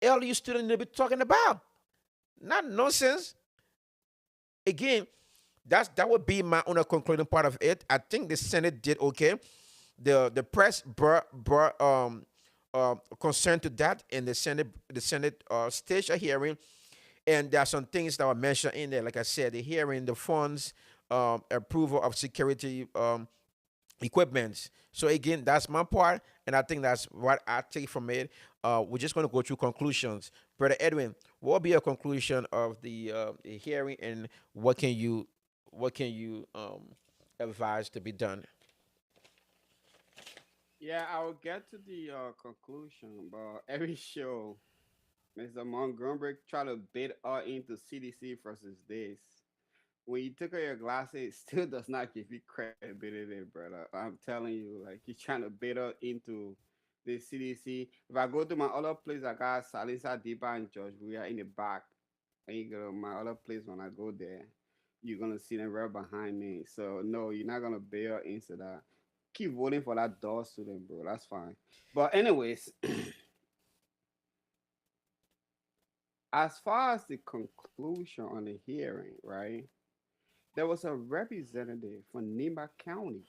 LU students need to be talking about, not nonsense. Again, that would be my own concluding part of it. I think the Senate did okay. The press brought concern to that, and the Senate staged a hearing, and there are some things that were mentioned in there. Like I said, the hearing, the funds, approval of security equipment. So again, that's my part, and I think that's what I take from it. We're just going to go through conclusions. Brother Edwin, what will be a conclusion of the hearing, and what can you advise to be done? Yeah, I will get to the conclusion, but every show, Mr. Montgomery try to bait us into CDC versus this. When you took out your glasses, it still does not give you credibility, brother. I'm telling you, like you're trying to bait us into the CDC. If I go to my other place, I got Salisa, Deepa, and George. We are in the back. And you go to my other place when I go there, you're gonna see them right behind me. So no, you're not gonna bait us into that. Keep voting for that door student, bro. That's fine. But anyways, as far as the conclusion on the hearing, right? There was a representative from Nima County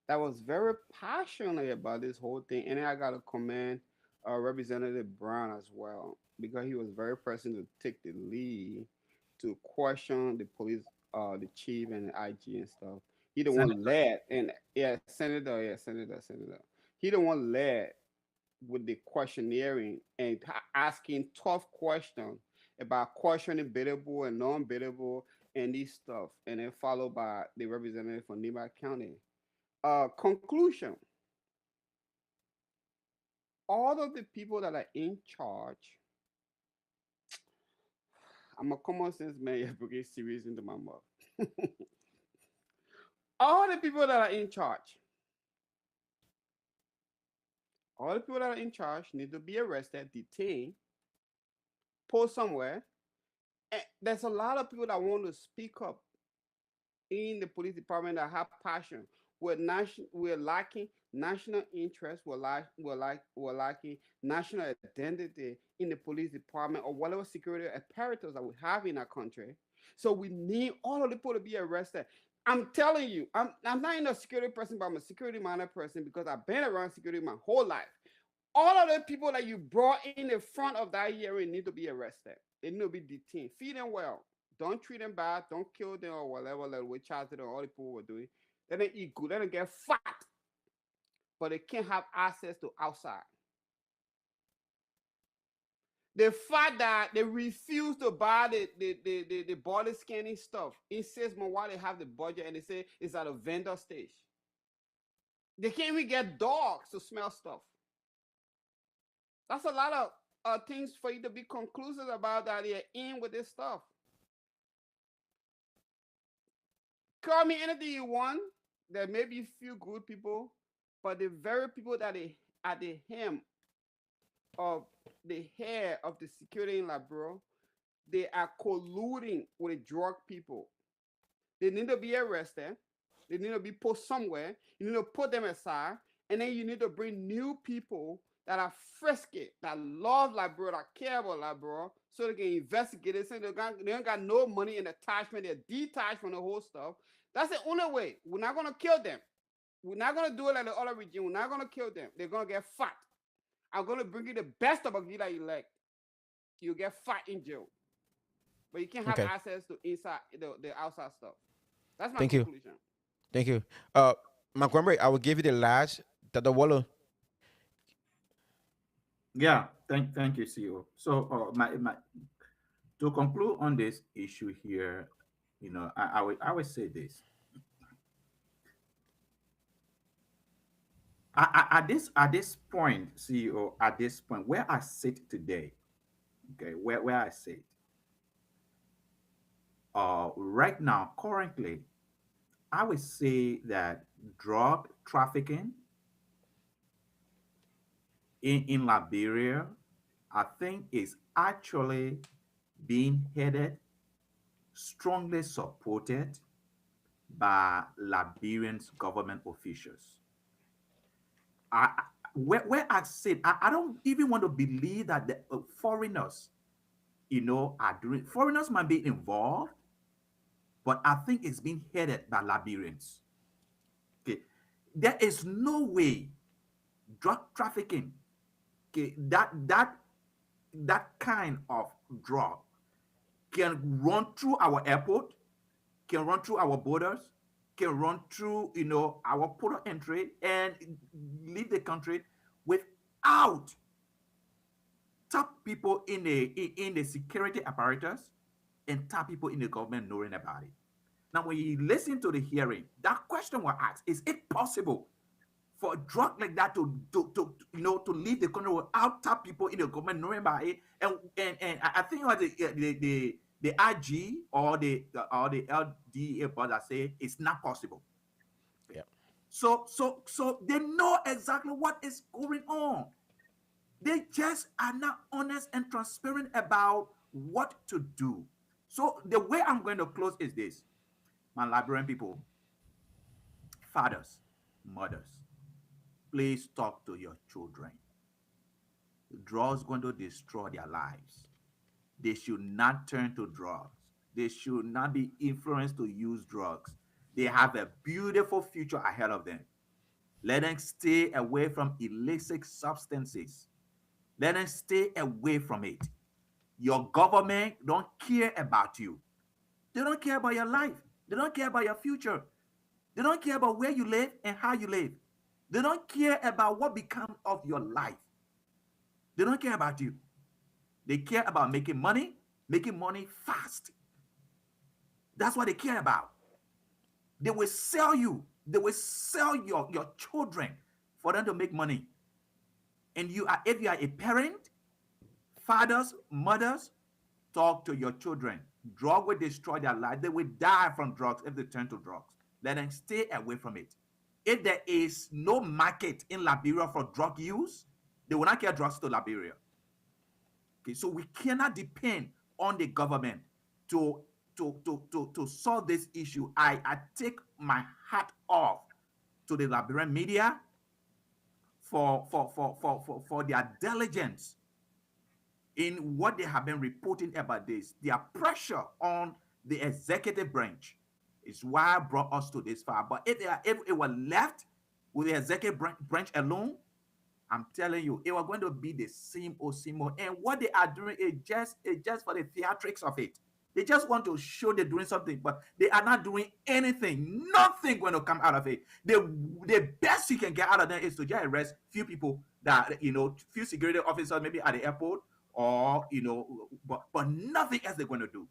that was very passionate about this whole thing. And then I got to commend Representative Brown as well because he was very present to take the lead to question the police, the chief and the IG and stuff. He the one Senator. led, and yeah, senator. He the one led with the questionnaire and asking tough questions about questioning biddable and non-biddable and this stuff, and then followed by the representative from Nearby County. Conclusion: all of the people that are in charge, I'm a common sense man. You bring serious into my mouth. all the people that are in charge, all the people that are in charge need to be arrested, detained, put somewhere. And there's a lot of people that want to speak up in the police department that have passion. We're lacking national interest. We're lacking national identity in the police department or whatever security apparatus that we have in our country. So we need all of the people to be arrested. I'm telling you, I'm not in a security person, but I'm a security minded person because I've been around security my whole life. All of the people that you brought in the front of that hearing need to be arrested. They need to be detained. Feed them well. Don't treat them bad. Don't kill them or whatever. Like we charged them. All the people were doing. They don't eat good. They don't get fat, but they can't have access to outside. The fact that they refuse to buy the body scanning stuff in 6 months while they have the budget and they say it's at a vendor stage. They can't even get dogs to smell stuff. That's a lot of things for you to be conclusive about that they're in with this stuff. Call me anything you want. There may be few good people, but the very people that are at the hem of the hair of the security in Labro, they are colluding with the drug people. They need to be arrested. They need to be put somewhere. You need to put them aside. And then you need to bring new people that are frisky, that love Labro, that care about Labro, so they can investigate it. So they don't got no money in attachment. They're detached from the whole stuff. That's the only way. We're not gonna kill them. We're not gonna do it like the other regime. We're not gonna kill them. They're gonna get fat. I'm gonna bring you the best of Agila you like. You get fat in jail, but you can't have Okay. access to inside the outside stuff. That's my Thank you. conclusion. Thank you. Uh, Montgomery, I will give you the last. The Wallo. Yeah, thank you, CEO. So, my to conclude on this issue here, I would say this. At this point, CEO, at this point, where I sit today, okay, where I sit, right now, currently, I would say that drug trafficking in Liberia, I think, is actually being headed, strongly supported by Liberian's government officials. Where I sit, I don't even want to believe that the foreigners, are doing. Foreigners might be involved, but I think it's being headed by Liberians. Okay, there is no way drug trafficking, okay, that kind of drug can run through our airport, can run through our borders, can run through, our port of entry and leave the country without top people in the security apparatus and top people in the government knowing about it. Now, when you listen to the hearing, that question was asked: is it possible for a drug like that to leave the country without top people in the government knowing about it? And I think it was the IG or the LDA brother say it's not possible. Okay. Yeah. So they know exactly what is going on. They just are not honest and transparent about what to do. So the way I'm going to close is this: my Liberian people, fathers, mothers, please talk to your children. Drugs going to destroy their lives. They should not turn to drugs. They should not be influenced to use drugs. They have a beautiful future ahead of them. Let them stay away from illicit substances. Let them stay away from it. Your government don't care about you. They don't care about your life. They don't care about your future. They don't care about where you live and how you live. They don't care about what becomes of your life. They don't care about you. They care about making money fast. That's what they care about. They will sell you. They will sell your children for them to make money. And if you are a parent, fathers, mothers, talk to your children. Drug will destroy their life. They will die from drugs if they turn to drugs. Let them stay away from it. If there is no market in Liberia for drug use, they will not carry drugs to Liberia. Okay, so we cannot depend on the government to to solve this issue. I take my hat off to the Liberian media for their diligence in what they have been reporting about this. Their pressure on the executive branch is why brought us to this far. But if it were left with the executive branch alone, I'm telling you, it was going to be the same old same old. And what they are doing is just for the theatrics of it. They just want to show they're doing something, but they are not doing anything. Nothing going to come out of it. The best you can get out of them is to just arrest few people that few security officers maybe at the airport, or but nothing else they're going to do.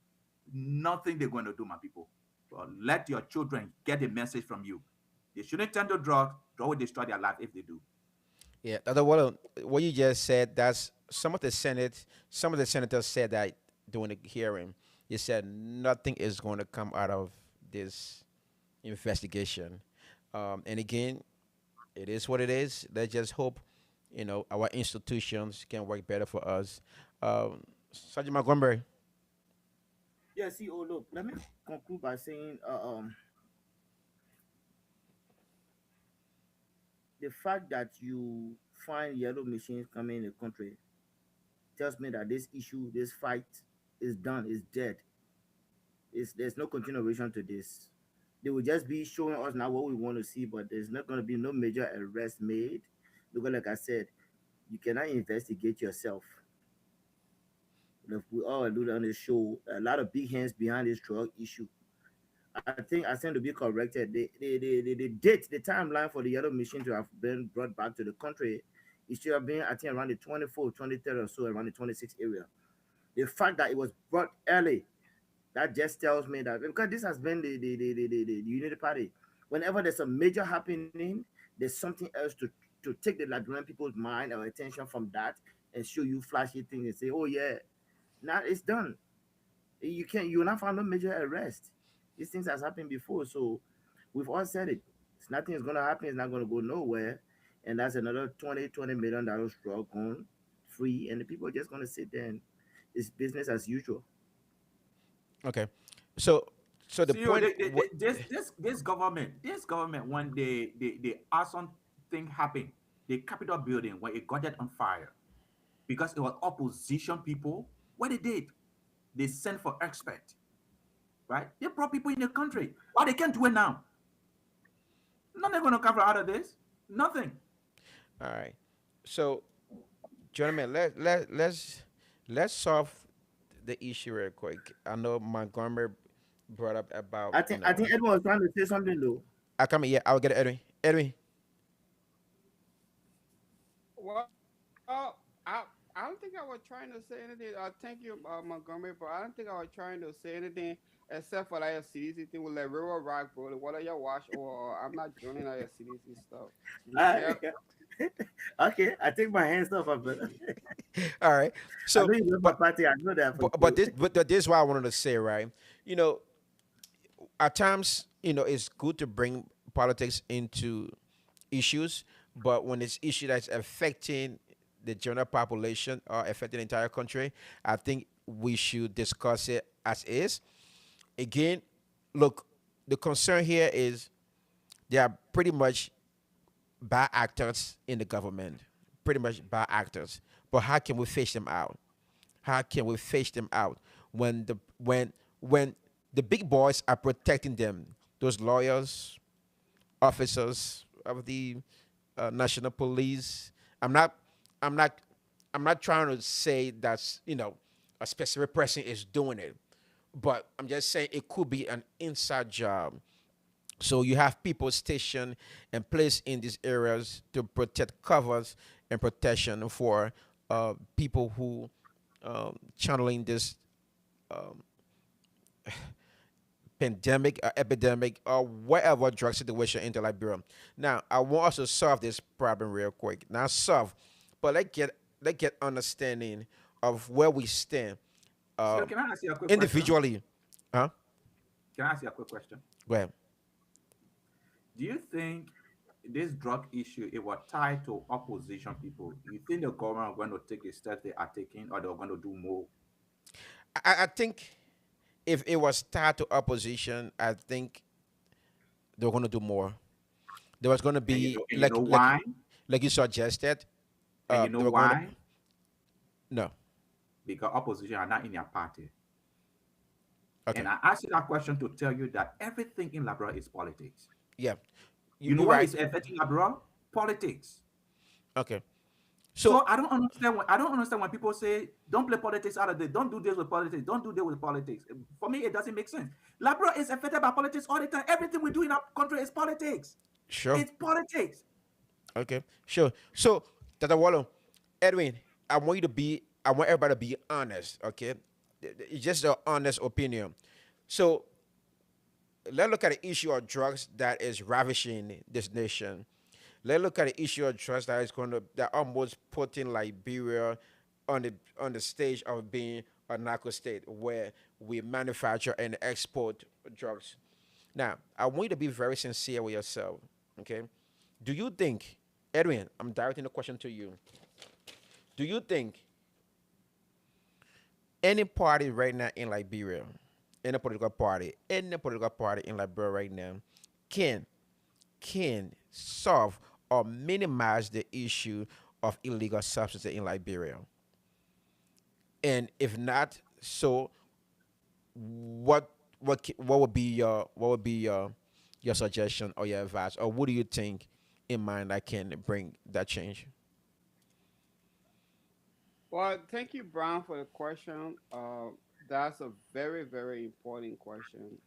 Nothing they're going to do, my people. But let your children get the message from you. They shouldn't turn to drugs. Drugs will destroy their life if they do. Yeah. What you just said, that's some of the senators said that during the hearing. You said nothing is going to come out of this investigation. And again, it is what it is. Let's just hope, our institutions can work better for us. Sergeant Montgomery. Yeah, see, oh look, let me conclude by saying the fact that you find yellow machines coming in the country tells me that this issue, this fight is done, is dead. There's no continuation to this. They will just be showing us now what we want to see, but there's not going to be no major arrest made because, like I said, you cannot investigate yourself. If we all do on the show, a lot of big hands behind this drug issue. I stand to be corrected. The date, the timeline for the yellow machine to have been brought back to the country, it should have been, I think, around the 24th, 23rd or so, around the 26th area. The fact that it was brought early, that just tells me that because this has been the Unity Party. Whenever there's a major happening, there's something else to take the Liberian people's mind or attention from that and show you flashy things and say, oh yeah, now it's done. You will not find no major arrest. These things has happened before, so we've all said it. It's nothing is gonna happen. It's not gonna go nowhere, and that's another $20 million drug gone free, and the people are just gonna sit there and it's business as usual. Okay. So so the See, you, point. this government, when the arson thing happened, the Capitol building, when it got it on fire, because it was opposition people, what they did, they sent for experts, right? They brought people in the country. Why they can't do it now? Nothing going to cover out of this. Nothing. All right. So, gentlemen, let's solve the issue real quick. I know Montgomery brought up about I think Edwin was trying to say something though. I come yeah, I'll get it, Edwin. Edwin. Well, I don't think I was trying to say anything. Thank you, Montgomery, but I don't think I was trying to say anything except for like a CDC thing with like River Rock, bro. Whether you watch or I'm not joining like a CDC stuff. Yeah. Okay, I take my hands off, brother. All right. I So, know you love my but party. I know that for but sure. this is what I wanted to say, right? You know, at times, it's good to bring politics into issues, but when it's issue that's affecting the general population or affecting the entire country, I think we should discuss it as is. Again, look, the concern here is there are pretty much bad actors in the government, pretty much bad actors. But how can we fish them out? How can we fish them out when when the big boys are protecting them? Those lawyers, officers of the national police. I'm not, I'm not, I'm not trying to say that's a specific person is doing it, but I'm just saying it could be an inside job. So you have people stationed and placed in these areas to protect covers and protection for people who channeling this pandemic, epidemic, or whatever drug situation into Liberia. Now, I want us to solve this problem real quick. Not solve, but let's get understanding of where we stand So uh, can I ask you a quick question? individually. Huh? Can I ask you a quick question? Go ahead. Do you think this drug issue it was tied to opposition people? You think the government are going to take the steps they are taking, or they're going to do more? I think if it was tied to opposition, I think they were going to do more. There was going to And you be know, and you know like why? you suggested. And you know They were going to why? no. Because opposition are not in their party. And Okay. I asked you that question to tell you that everything in Labrador is politics. Yeah. You know You're what right. is affecting Labrador? Politics. Okay. So So I don't understand when people say don't play politics out of this, don't do this with politics, don't do this with politics. For me, it doesn't make sense. Labrador is affected by politics all the time. Everything we do in our country is politics. sure. It's politics. Okay. Sure. So Tata Wallo, Edwin, I want everybody to be honest. Okay. It's just an honest opinion. So let's look at the issue of drugs that is ravishing this nation. Let's look at the issue of drugs that almost putting Liberia on the stage of being a narco state where we manufacture and export drugs. Now, I want you to be very sincere with yourself. Okay, do you think, Edwin? I'm directing the question to you. Do you think any party right now in Liberia, any political party in Liberia right now, can solve or minimize the issue of illegal substances in Liberia? And if not, so what what would be your suggestion or your advice, or what do you think in mind that can bring that change? Well, thank you, Brown, for the question. That's a very, very important question.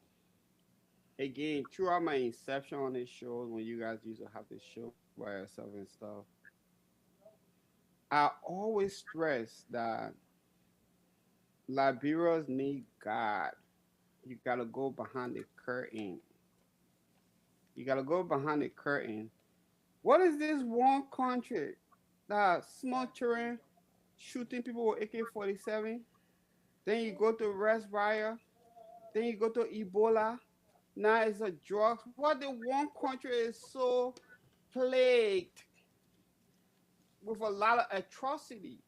Again, throughout my inception on this show, when you guys used to have this show by yourself and stuff, I always stress that Liberians need God. You gotta go behind the curtain. You gotta go behind the curtain. What is this one country that small children shooting people with AK-47? Then you go to Res Riot. Then you go to Ebola. Now it's a drugs. What the one country is so plagued with a lot of atrocity.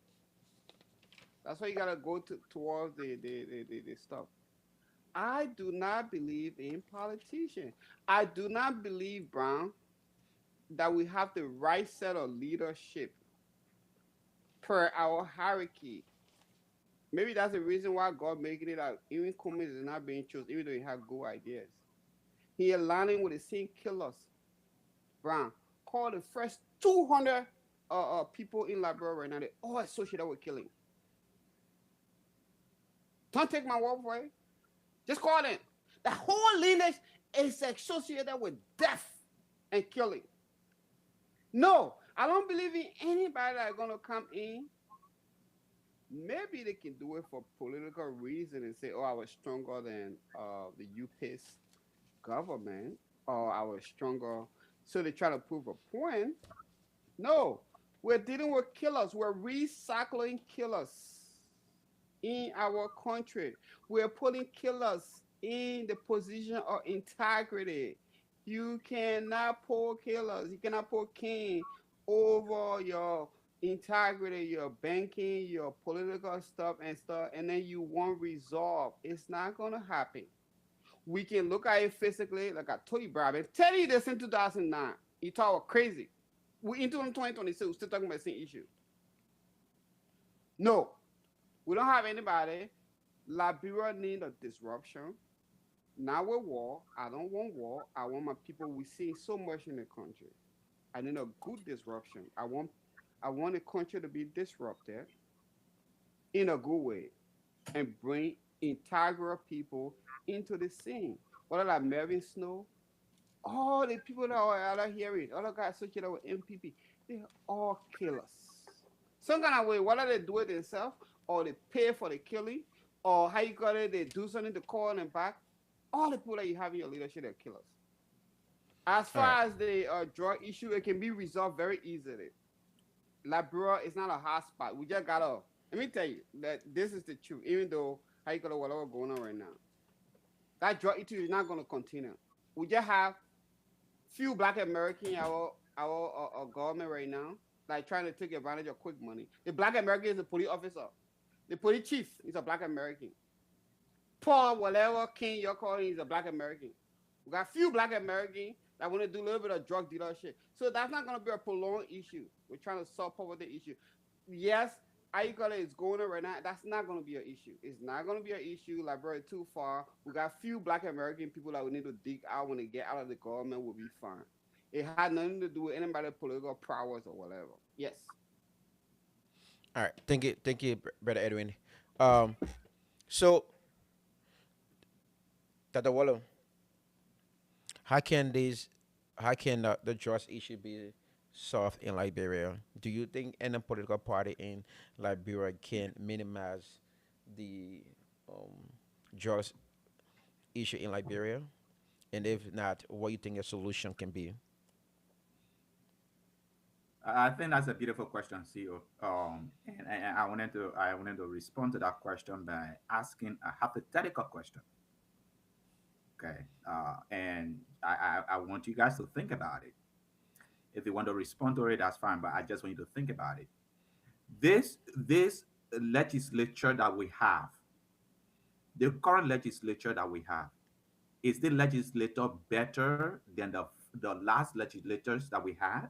That's why you gotta go towards the stuff. I do not believe in politicians. I do not believe, Brown, that we have the right set of leadership per our hierarchy. Maybe that's the reason why God making it out. Even Cummings is not being chosen, even though he have good ideas. He aligning with the same killers. Brown call the first 200 people in Liberia right now. They all associated with killing. Don't take my word for it. Just call them. The whole lineage is associated with death and killing. No, I don't believe in anybody that's gonna come in. Maybe they can do it for political reason and say, "Oh, I was stronger than the UPS government, or I was stronger." So they try to prove a point. No, we're dealing with killers. We're recycling killers in our country. We're putting killers in the position of integrity. You cannot put killers, you cannot put king over your integrity, your banking, your political stuff, and then you won't resolve. It's not gonna happen. We can look at it physically, like I told you, bro. I've been telling you this in 2009. You talk crazy. We into 2026, we're still talking about the same issue. No, we don't have anybody. Liberia need a disruption. Not with war. I don't want war. I want my people. We see so much in the country. I need a good disruption. I want the country to be disrupted in a good way and bring integral people into the scene. Whether like Mervyn Snow, all the people that are out here, all the guys associated with MPP, they're all killers. Some kind of way, whether they do it themselves or they pay for the killing, or how you got it, they do something to call them back. All the people that you have in your leadership are killers. As All right. far as the drug issue, it can be resolved very easily. Liberia is not a hot spot. We just gotta. Let me tell you that this is the truth. Even though how you got whatever going on right now, that drug issue is not gonna continue. We just have few Black American our government right now, like trying to take advantage of quick money. The Black American is a police officer. The police chief is a Black American. Paul, whatever king you're calling, is a Black American. We got few Black Americans that want to do a little bit of drug dealership. So that's not going to be a prolonged issue. We're trying to solve poverty issue. Yes, Ayukala is going on right now. That's not going to be an issue. It's not going to be an issue. Liberia too far. We got few Black American people that we need to dig out when they get out of the government. Will be fine. It had nothing to do with anybody's political prowess or whatever. Yes. All right. Thank you, brother Edwin. Um, so Tata Wallo, how can these, how can the trust issue be solved in Liberia? Do you think any political party in Liberia can minimize the um, drugs issue in Liberia? And if not, what you think a solution can be? I think that's a beautiful question, CEO. And I wanted to respond to that question by asking a hypothetical question. Okay, and I want you guys to think about it. If you want to respond to it, that's fine. But I just want you to think about it. This legislature that we have, the current legislature that we have, is the legislature better than the last legislators that we had?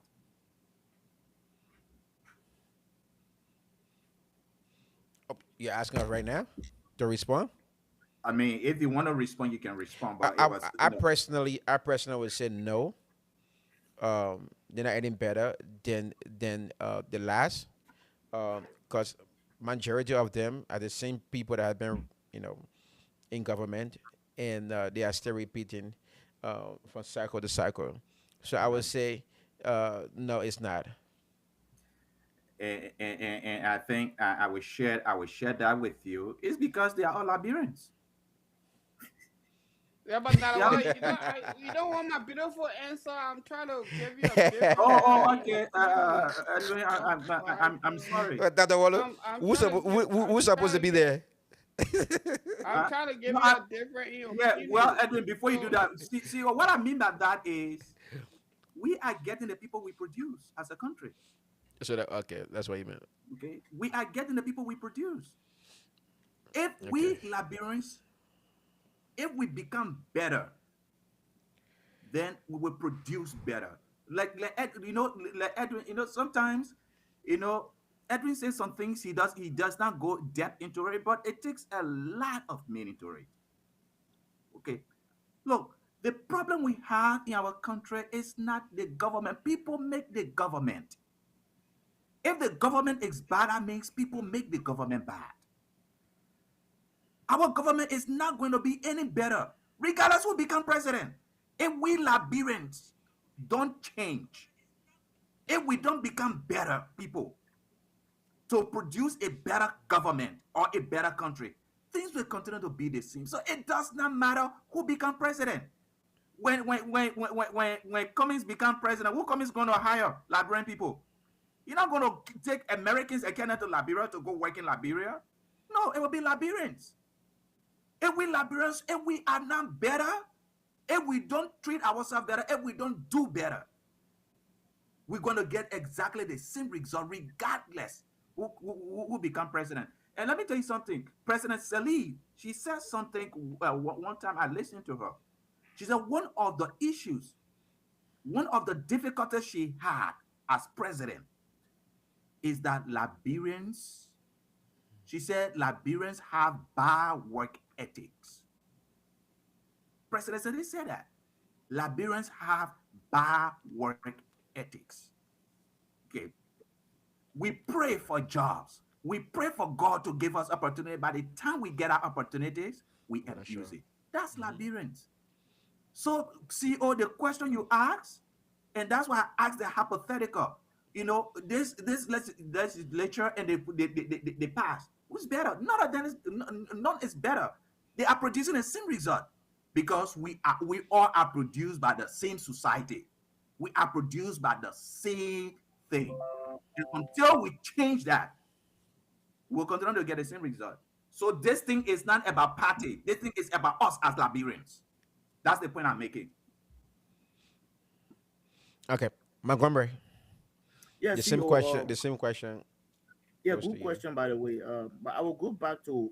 You're asking us right now to respond. I mean, if you want to respond, you can respond. I But it I, was, I personally would say no. They're not any better than the last. Because majority of them are the same people that have been in government, and they are still repeating from cycle to cycle. So I would say no, it's not. and I think I will share that with you. It's because they are all Liberians. Yeah, but that They are, well, you don't want my beautiful answer. I'm trying to give you a different okay. Edwin, I'm sorry. Dr. Wallo, I'm trying to give who's supposed to be there? I'm trying to No, give you a different yeah. Well, opinion. Edwin, before you do So that, see what I mean by that is we are getting the people we produce as a country. So that, okay, that's what you meant. Okay, we are getting the people we produce. If Okay. we Liberians, if we become better, then we will produce better. Like Edwin, sometimes, you know, Edwin says some things he does not go depth into it, but it takes a lot of meaning to it. Okay, look, the problem we have in our country is not the government. People make the government. If the government is bad, that means people make the government bad. Our government is not going to be any better, regardless who become president. If we Liberians don't change, if we don't become better people to produce a better government or a better country, things will continue to be the same. So it does not matter who become president. When Cummings become president, who Cummings going to hire Liberian people? You're not going to take Americans again to Liberia to go work in Liberia. No, it will be Liberians. If we Liberians, if we are not better, if we don't treat ourselves better, if we don't do better, we're going to get exactly the same result regardless who become president. And let me tell you something. President Salih, she said something one time I listened to her. She said one of the difficulties she had as president is that she said Liberians have bad work ethics. President Salih said that. Liberians have bad work ethics. Okay, we pray for jobs. We pray for God to give us opportunity. By the time we get our opportunities, we Not abuse sure. it. That's Liberians. So, CEO, the question you asked, and that's why I asked the hypothetical. This legislature and they pass. Who's better? None of them is none is better. They are producing the same result because we all are produced by the same society. We are produced by the same thing. And until we change that, we'll continue to get the same result. So this thing is not about party. This thing is about us as Liberians. That's the point I'm making. Okay, Montgomery. Yeah, The same CEO. question. The same question Yeah, goes to good you. question by the way. But I will go back to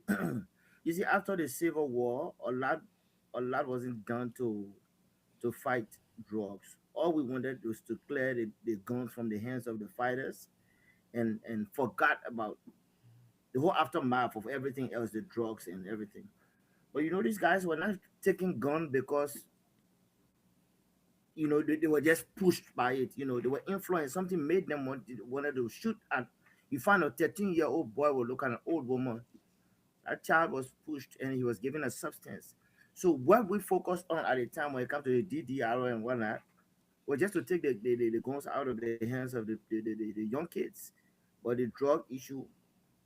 you see after the Civil War, a lot wasn't done to fight drugs. All we wanted was to clear the guns from the hands of the fighters and forgot about the whole aftermath of everything else, the drugs and everything. But these guys were not taking gun because they were just pushed by it. They were influenced. Something made them wanted to shoot at. You find a 13-year-old boy will look at an old woman. That child was pushed and he was given a substance. So what we focused on at the time when it comes to the DDR and whatnot was just to take the guns out of the hands of the young kids. But the drug issue,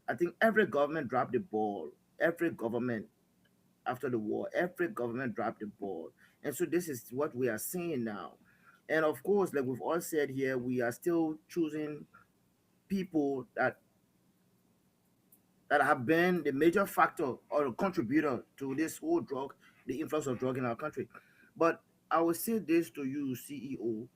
I think every government dropped the ball. Every government after the war, every government dropped the ball. And so this is what we are seeing now. And of course, like we've all said here, we are still choosing people that have been the major factor or a contributor to this whole drug, the influx of drug in our country. But I will say this to you, CEO,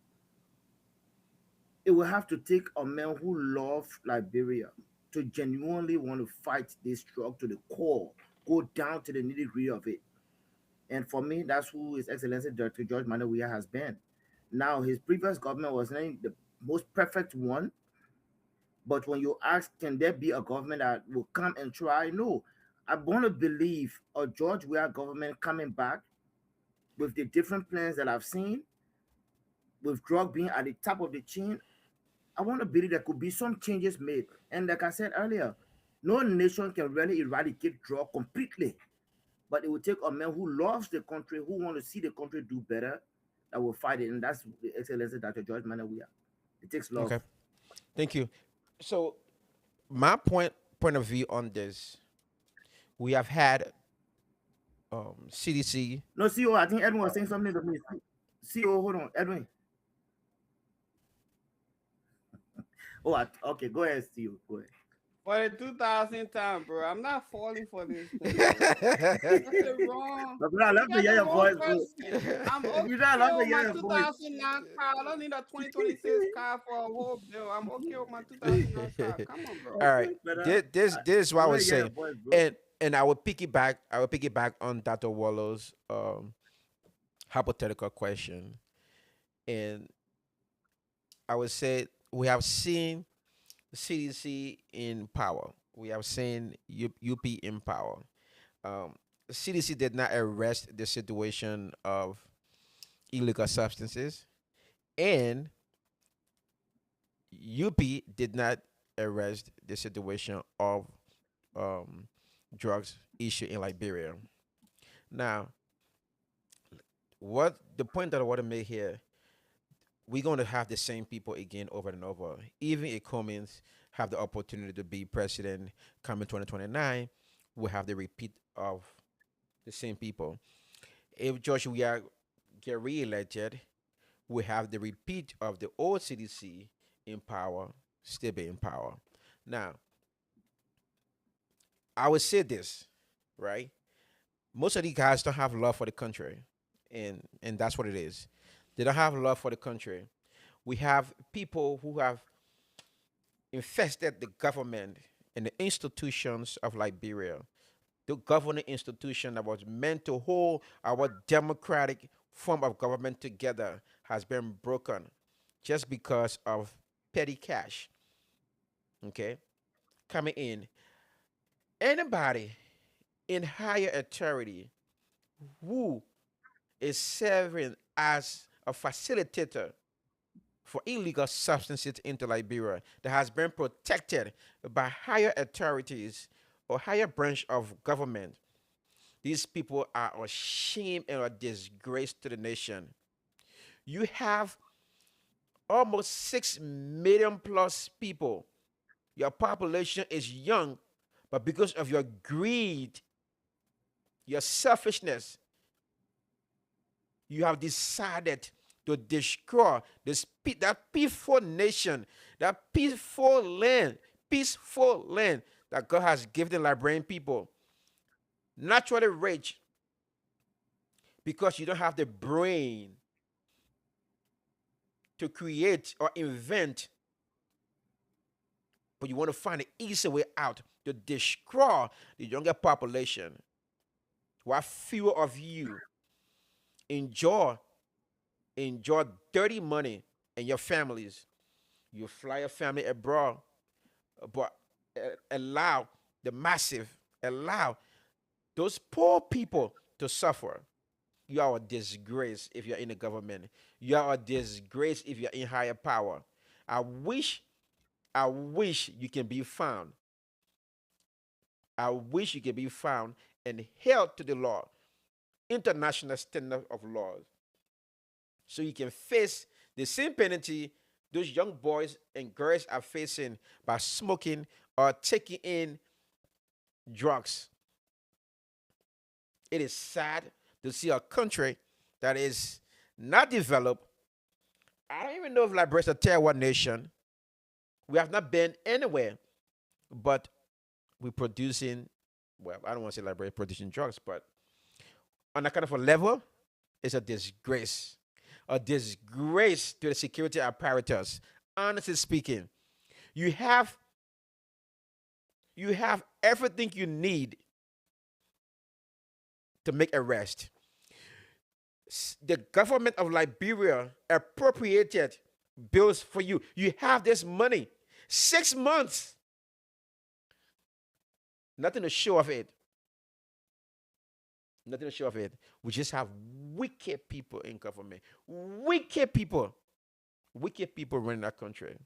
it will have to take a man who loves Liberia to genuinely want to fight this drug to the core, go down to the nitty gritty of it. And for me, that's who His Excellency Dr. George Manawia has been. Now, his previous government was not the most perfect one, But when you ask, can there be a government that will come and try? No. I want to believe a George Weah government coming back with the different plans that I've seen, with drug being at the top of the chain. I want to believe there could be some changes made. And like I said earlier, no nation can really eradicate drug completely. But it will take a man who loves the country, who want to see the country do better, that will fight it. And that's the excellency Dr. George Manuel Weah. It takes love. Okay. Thank you. So my point of view on this, we have had CDC. No, CO, I think Edwin was saying something to me. CO, hold on, Edwin. Oh, okay, go ahead, CO. Go ahead. For the 2000 time, bro. I'm not falling for this thing, bro. That's the wrong. But bro, I love You to got hear the your wrong voice, bro. person. I'm You okay know, I love to with hear my your voice. 2009 car. I don't need a 2026 car for a whole bill. I'm okay with my 2009 car. Come on, bro. All right. Okay, but This is what I I want was to hear your saying. voice, bro. And I will piggyback on Dr. Wallow's hypothetical question. And I would say we have seen CDC in power. We have seen UP in power. Um, CDC did not arrest the situation of illegal substances, and UP did not arrest the situation of um, drugs issue in Liberia. Now, what the point that I want to make here, we're going to have the same people again over and over. Even if Cummings have the opportunity to be president coming 2029, we have the repeat of the same people. If George we are get reelected, we have the repeat of the old CDC in power, still be in power. Now, I would say this, right? Most of these guys don't have love for the country, and that's what it is. They don't have love for the country. We have people who have infested the government and the institutions of Liberia, the governing institution that was meant to hold our democratic form of government together has been broken just because of petty cash. Okay, coming in, anybody in higher authority who is serving as a facilitator for illegal substances into Liberia that has been protected by higher authorities or higher branch of government. These people are a shame and a disgrace to the nation. You have almost 6 million plus people. Your population is young, but because of your greed, your selfishness, you have decided to destroy that peaceful nation, that peaceful land that God has given the Liberian people. Naturally rich because you don't have the brain to create or invent, but you want to find an easy way out to destroy the younger population. While fewer of you enjoy dirty money and your families. You fly your family abroad, but allow the massive, allow those poor people to suffer. You are a disgrace if you're in the government. You are a disgrace if you're in higher power. I wish, I wish you can be found. I wish you can be found and held to the law, international standard of laws, so you can face the same penalty those young boys and girls are facing by smoking or taking in drugs. It is sad to see a country that is not developed. I don't even know if Liberia is a tier one nation. We have not been anywhere, but we're producing, well, I don't want to say Liberia producing drugs, but on a kind of a level, it's a disgrace. A disgrace to the security apparatus. Honestly speaking, you have everything you need to make arrest. The government of Liberia appropriated bills for you. You have this money. 6 months, nothing to show of it. Nothing to show of it. We just have wicked people in government. Wicked people. Wicked people running that country.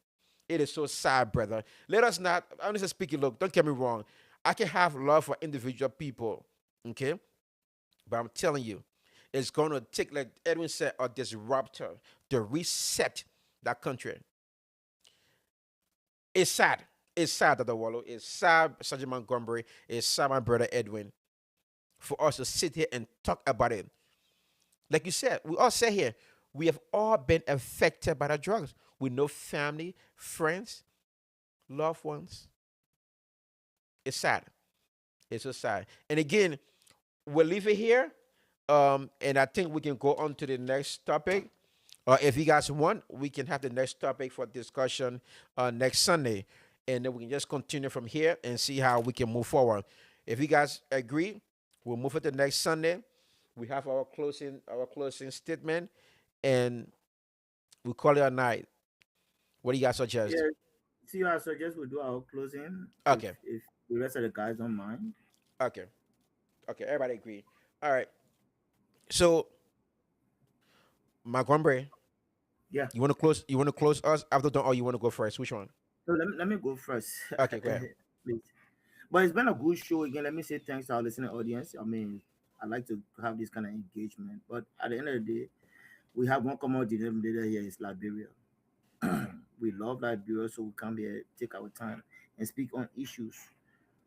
It is so sad, brother. Let us not, honestly speaking, look, don't get me wrong. I can have love for individual people, okay? But I'm telling you, it's going to take, like Edwin said, a disruptor to reset that country. It's sad. It's sad, Dr. Wallow. It's sad, Sergeant Montgomery. It's sad, my brother Edwin, for us to sit here and talk about it. Like you said, we all say here, we have all been affected by the drugs. We know family, friends, loved ones. It's sad. It's so sad. And again, we'll leave it here. And I think we can go on to the next topic. If you guys want, we can have the next topic for discussion next Sunday. And then we can just continue from here and see how we can move forward. If you guys agree, we'll move it to next Sunday. We have our closing statement, and we call it a night. What do you guys suggest? Yeah. See, I suggest we do our closing Okay, if the rest of the guys don't mind. okay, okay. Everybody agree. All right. So, Montgomery, Yeah. you want to close? You want to close us after done, or you want to go first? Which one? So let me go first. Okay, go ahead. Please. But it's been a good show again. Let me say thanks to our listening audience. I mean, I like to have this kind of engagement. But at the end of the day, we have one common denominator here is Liberia. We love Liberia, so we come here, take our time, and speak on issues.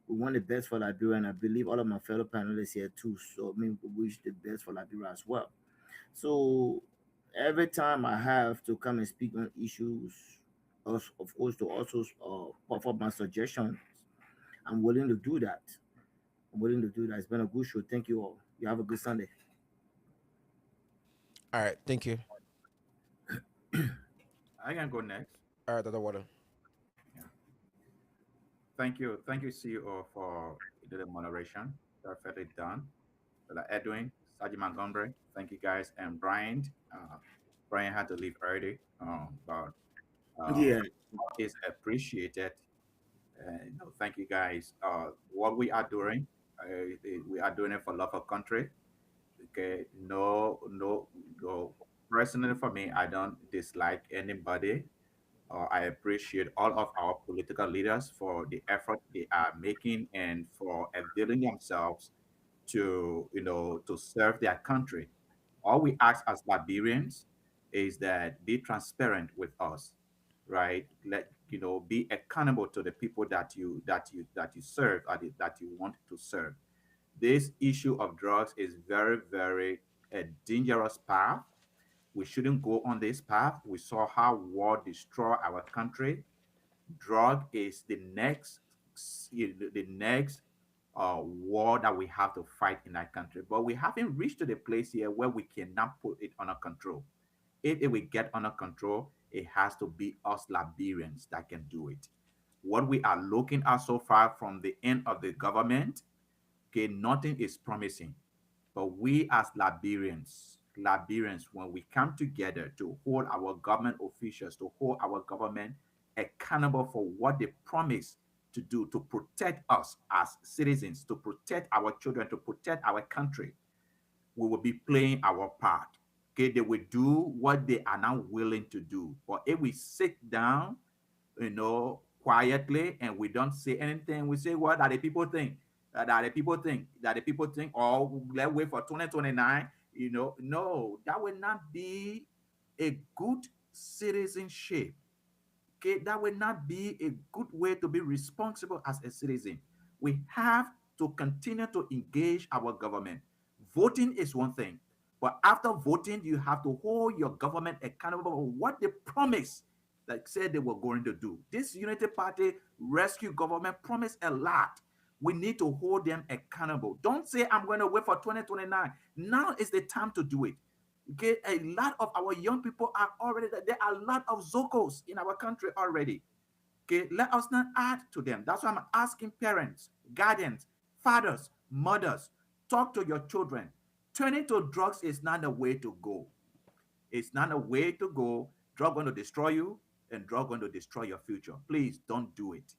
We want the best for Liberia, and I believe all of my fellow panelists here too. So I mean, we wish the best for Liberia as well. So every time I have to come and speak on issues, of course, to also offer my suggestions, I'm willing to do that. I'm willing to do that. It's been a good show. Thank you all. You have a good Sunday. All right. Thank you. I can go next. All right, Dr. Water. Yeah. Thank you, CEO, for the moderation. Perfectly done. Edwin, Sergeant Montgomery, thank you guys, and Brian. Brian had to leave early, but uh, Yeah, is appreciated. Thank you guys. What we are doing, we are doing it for love of country. Okay, no, no, no. Personally, for me, I don't dislike anybody. I appreciate all of our political leaders for the effort they are making and for availing themselves to, to serve their country. All we ask as Liberians is that be transparent with us, right? Be accountable to the people that you serve, or that you want to serve. This issue of drugs is very, very a dangerous path. We shouldn't go on this path. We saw how war destroyed our country. Drug is the next war that we have to fight in our country. But we haven't reached to the place here where we cannot put it under control. If we get under control, it has to be us Liberians that can do it. What we are looking at so far from the end of the government, okay, nothing is promising. But we as Liberians, when we come together to hold our government officials, to hold our government accountable for what they promise to do to protect us as citizens, to protect our children, to protect our country, we will be playing our part. Okay, they will do what they are not willing to do. But if we sit down, quietly, and we don't say anything, we say, what are the people think? That the people think, or let's wait for 2029. No, that will not be a good citizenship. Okay, that will not be a good way to be responsible as a citizen. We have to continue to engage our government. Voting is one thing, but after voting, you have to hold your government accountable for what they promised, like said they were going to do. This Unity Party rescue government promised a lot. We need to hold them accountable. Don't say I'm going to wait for 2029. Now is the time to do it. Okay, a lot of our young people are already there. Are a lot of Zocos in our country already. Okay, let us not add to them. That's why I'm asking parents, guardians, fathers, mothers, talk to your children. Turning to drugs is not the way to go. It's not a way to go. Drug going to destroy you. and drug going to destroy your future. Please don't do it.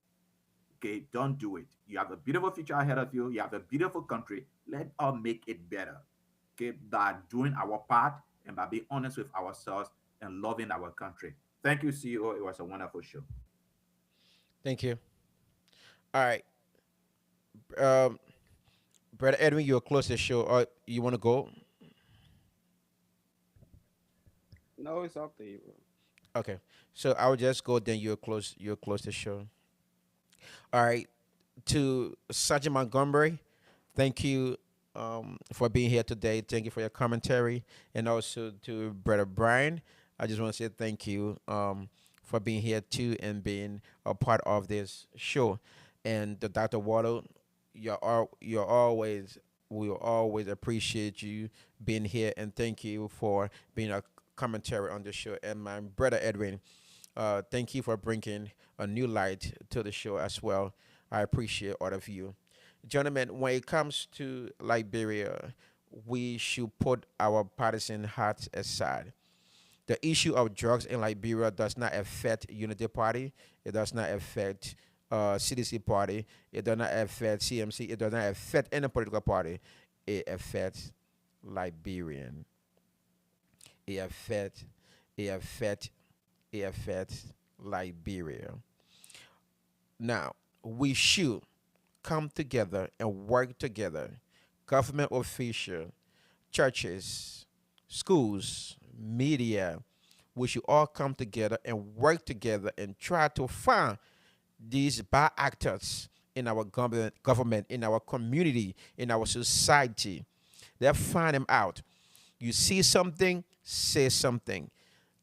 Okay, don't do it. You have a beautiful future ahead of you. You have a beautiful country. Let us make it better. Okay, by doing our part and by being honest with ourselves and loving our country. Thank you, CEO. It was a wonderful show. Thank you. All right, um, brother Edwin, you're close to the show. You want to go? No, it's up to you, bro. Okay. So I will just go. Then you're close. You're close to the show. All right. To Sergeant Montgomery, thank you for being here today. Thank you for your commentary, and also to Brother Brian. I just want to say thank you for being here too and being a part of this show. And the Dr. Waddle, you're always we will always appreciate you being here, and thank you for being a commentary on the show. And my brother Edwin, thank you for bringing a new light to the show as well. I appreciate all of you. Gentlemen, when it comes to Liberia, we should put our partisan hearts aside. The issue of drugs in Liberia does not affect Unity Party. It does not affect CDC Party. It does not affect CMC. It does not affect any political party. It affects Liberian. It affects. It affects. It affects Liberia. Now, we should come together and work together. Government official, churches, schools, media, we should all come together and work together and try to find these bad actors in our government, in our community, in our society. Let's find them out. You see something, say something.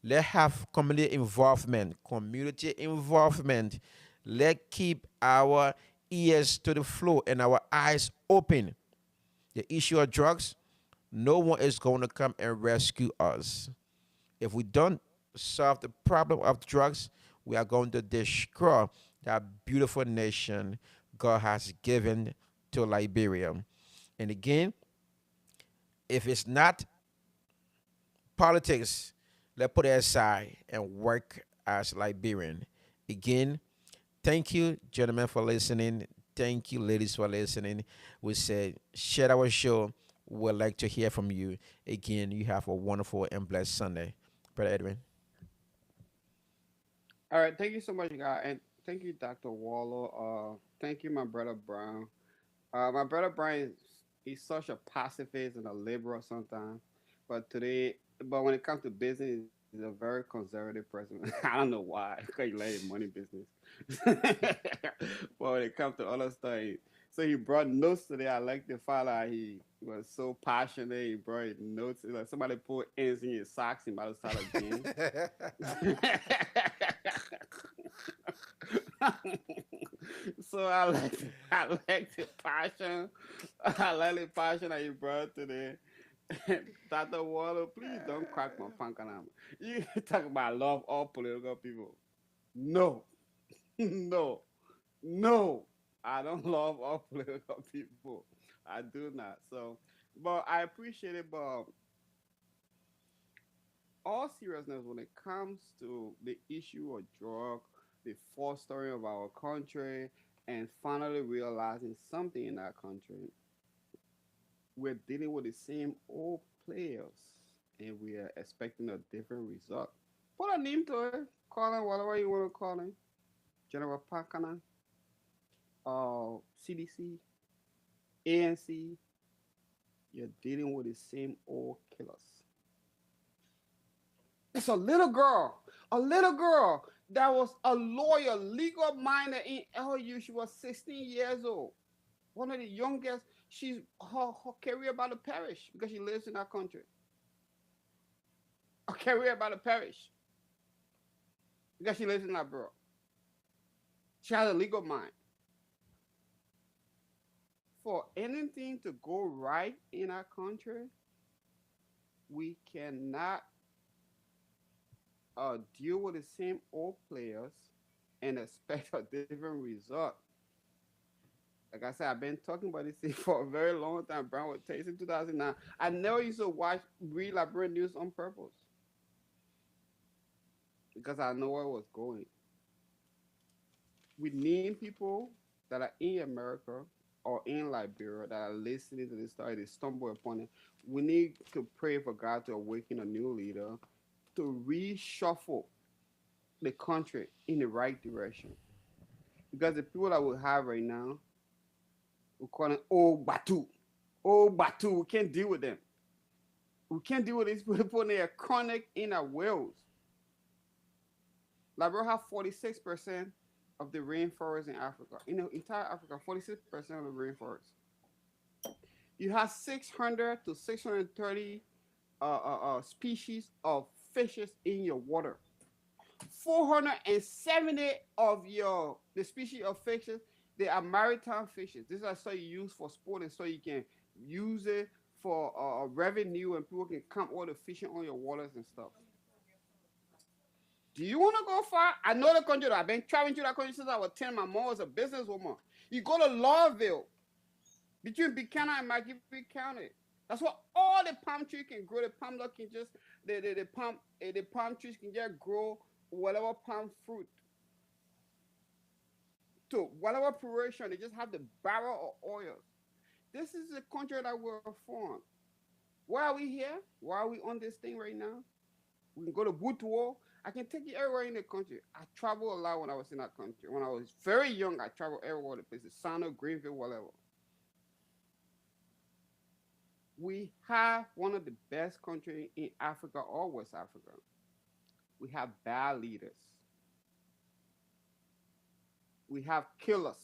Let's have community involvement. Community involvement. Let's keep our ears to the floor and our eyes open. The issue of drugs, no one is going to come and rescue us. If we don't solve the problem of drugs, we are going to destroy that beautiful nation God has given to Liberia. And again, if it's not politics, let's put it aside and work as Liberian. Again, thank you, gentlemen, for listening. Thank you, ladies, for listening. We said, share our show. We'd like to hear from you. Again, you have a wonderful and blessed Sunday. Brother Edwin. All right, thank you so much, guy, and thank you, Dr. Waller. Thank you, my brother Brown. My brother Brian, he's such a pacifist and a liberal sometimes, but when it comes to business, he's a very conservative person. I don't know why, because he like money business. But when it comes to other stuff, so he brought notes today. I like the fact that he was so passionate. He brought notes. Like somebody put ends in his socks. He might have started again. So I like the passion. I like the passion that you brought today. Dr. Waller, please don't crack my punk on. You talk about love all political people. No, no, no. I don't love all political people. I do not. So, but I appreciate it. But all seriousness, when it comes to the issue of drug, the fostering of our country, and finally realizing something in our country, we're dealing with the same old players, and we are expecting a different result. Put a name to it. Call him whatever you want to call him. General Pakana, CDC, ANC. You're dealing with the same old killers. It's a little girl that was a lawyer, legal minor in LU. She was 16 years old. One of the youngest. Her career about to perish because she lives in our country. Her career about to perish because she lives in our borough. She has a legal mind. For anything to go right in our country, we cannot deal with the same old players and expect a different result. Like I said, I've been talking about this thing for a very long time. Brown with Taste in 2009. I never used to read Liberian news on purpose. because I know where it was going. We need people that are in America or in Liberia that are listening to this story, they stumble upon it. We need to pray for God to awaken a new leader to reshuffle the country in the right direction. Because the people that we have right now, we call them old Batu. Old Batu, we can't deal with them. We can't deal with these people. They are chronic inner wells. Liberia have 46% of the rainforest in Africa. In the entire Africa, 46% of the rainforest. You have 600 to 630 species of fishes in your water. 470 of your the species of fishes, they are maritime fishes. These are so you use for sport and so you can use it for revenue and people can come all the fishing on your waters and stuff. Do you want to go far? I know the country. I've been traveling to that country since I was 10. My mom was a businesswoman. You go to Lawville, between Buchanan and McGiffey County. That's what all the palm tree can grow. The palm log can just the palm trees can just grow whatever palm fruit to whatever preparation. They just have the barrel of oil. This is the country that we're from. Why are we here? Why are we on this thing right now? We can go to Butuo. I can take you everywhere in the country. I travel a lot when I was in that country. When I was very young, I traveled everywhere the places. Sano, Greenville, whatever. We have one of the best countries in Africa or West Africa. We have bad leaders. We have killers.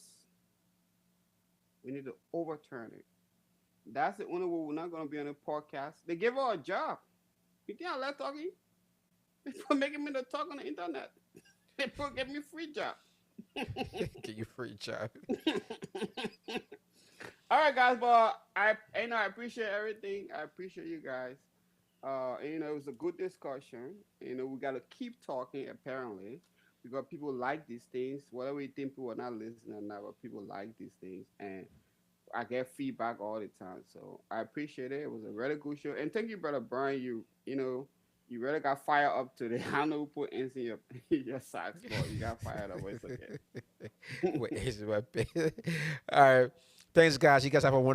We need to overturn it. That's the only way we're not going to be on a podcast. They give her a job. You think I like talking? They put making me to talk on the internet. They put give me free job. Get you free job. All right, guys, but I appreciate everything. I appreciate you guys. It was a good discussion. We gotta keep talking. Apparently, because people like these things. Whatever you think people are not listening now, but people like these things, and I get feedback all the time. So I appreciate it. It was a really good show, and thank you, brother Brian. You really got fired up today. I know who put ends in your your socks, but you got fired up. But it's okay. Wait, is my All right. Thanks, guys. You guys have a wonderful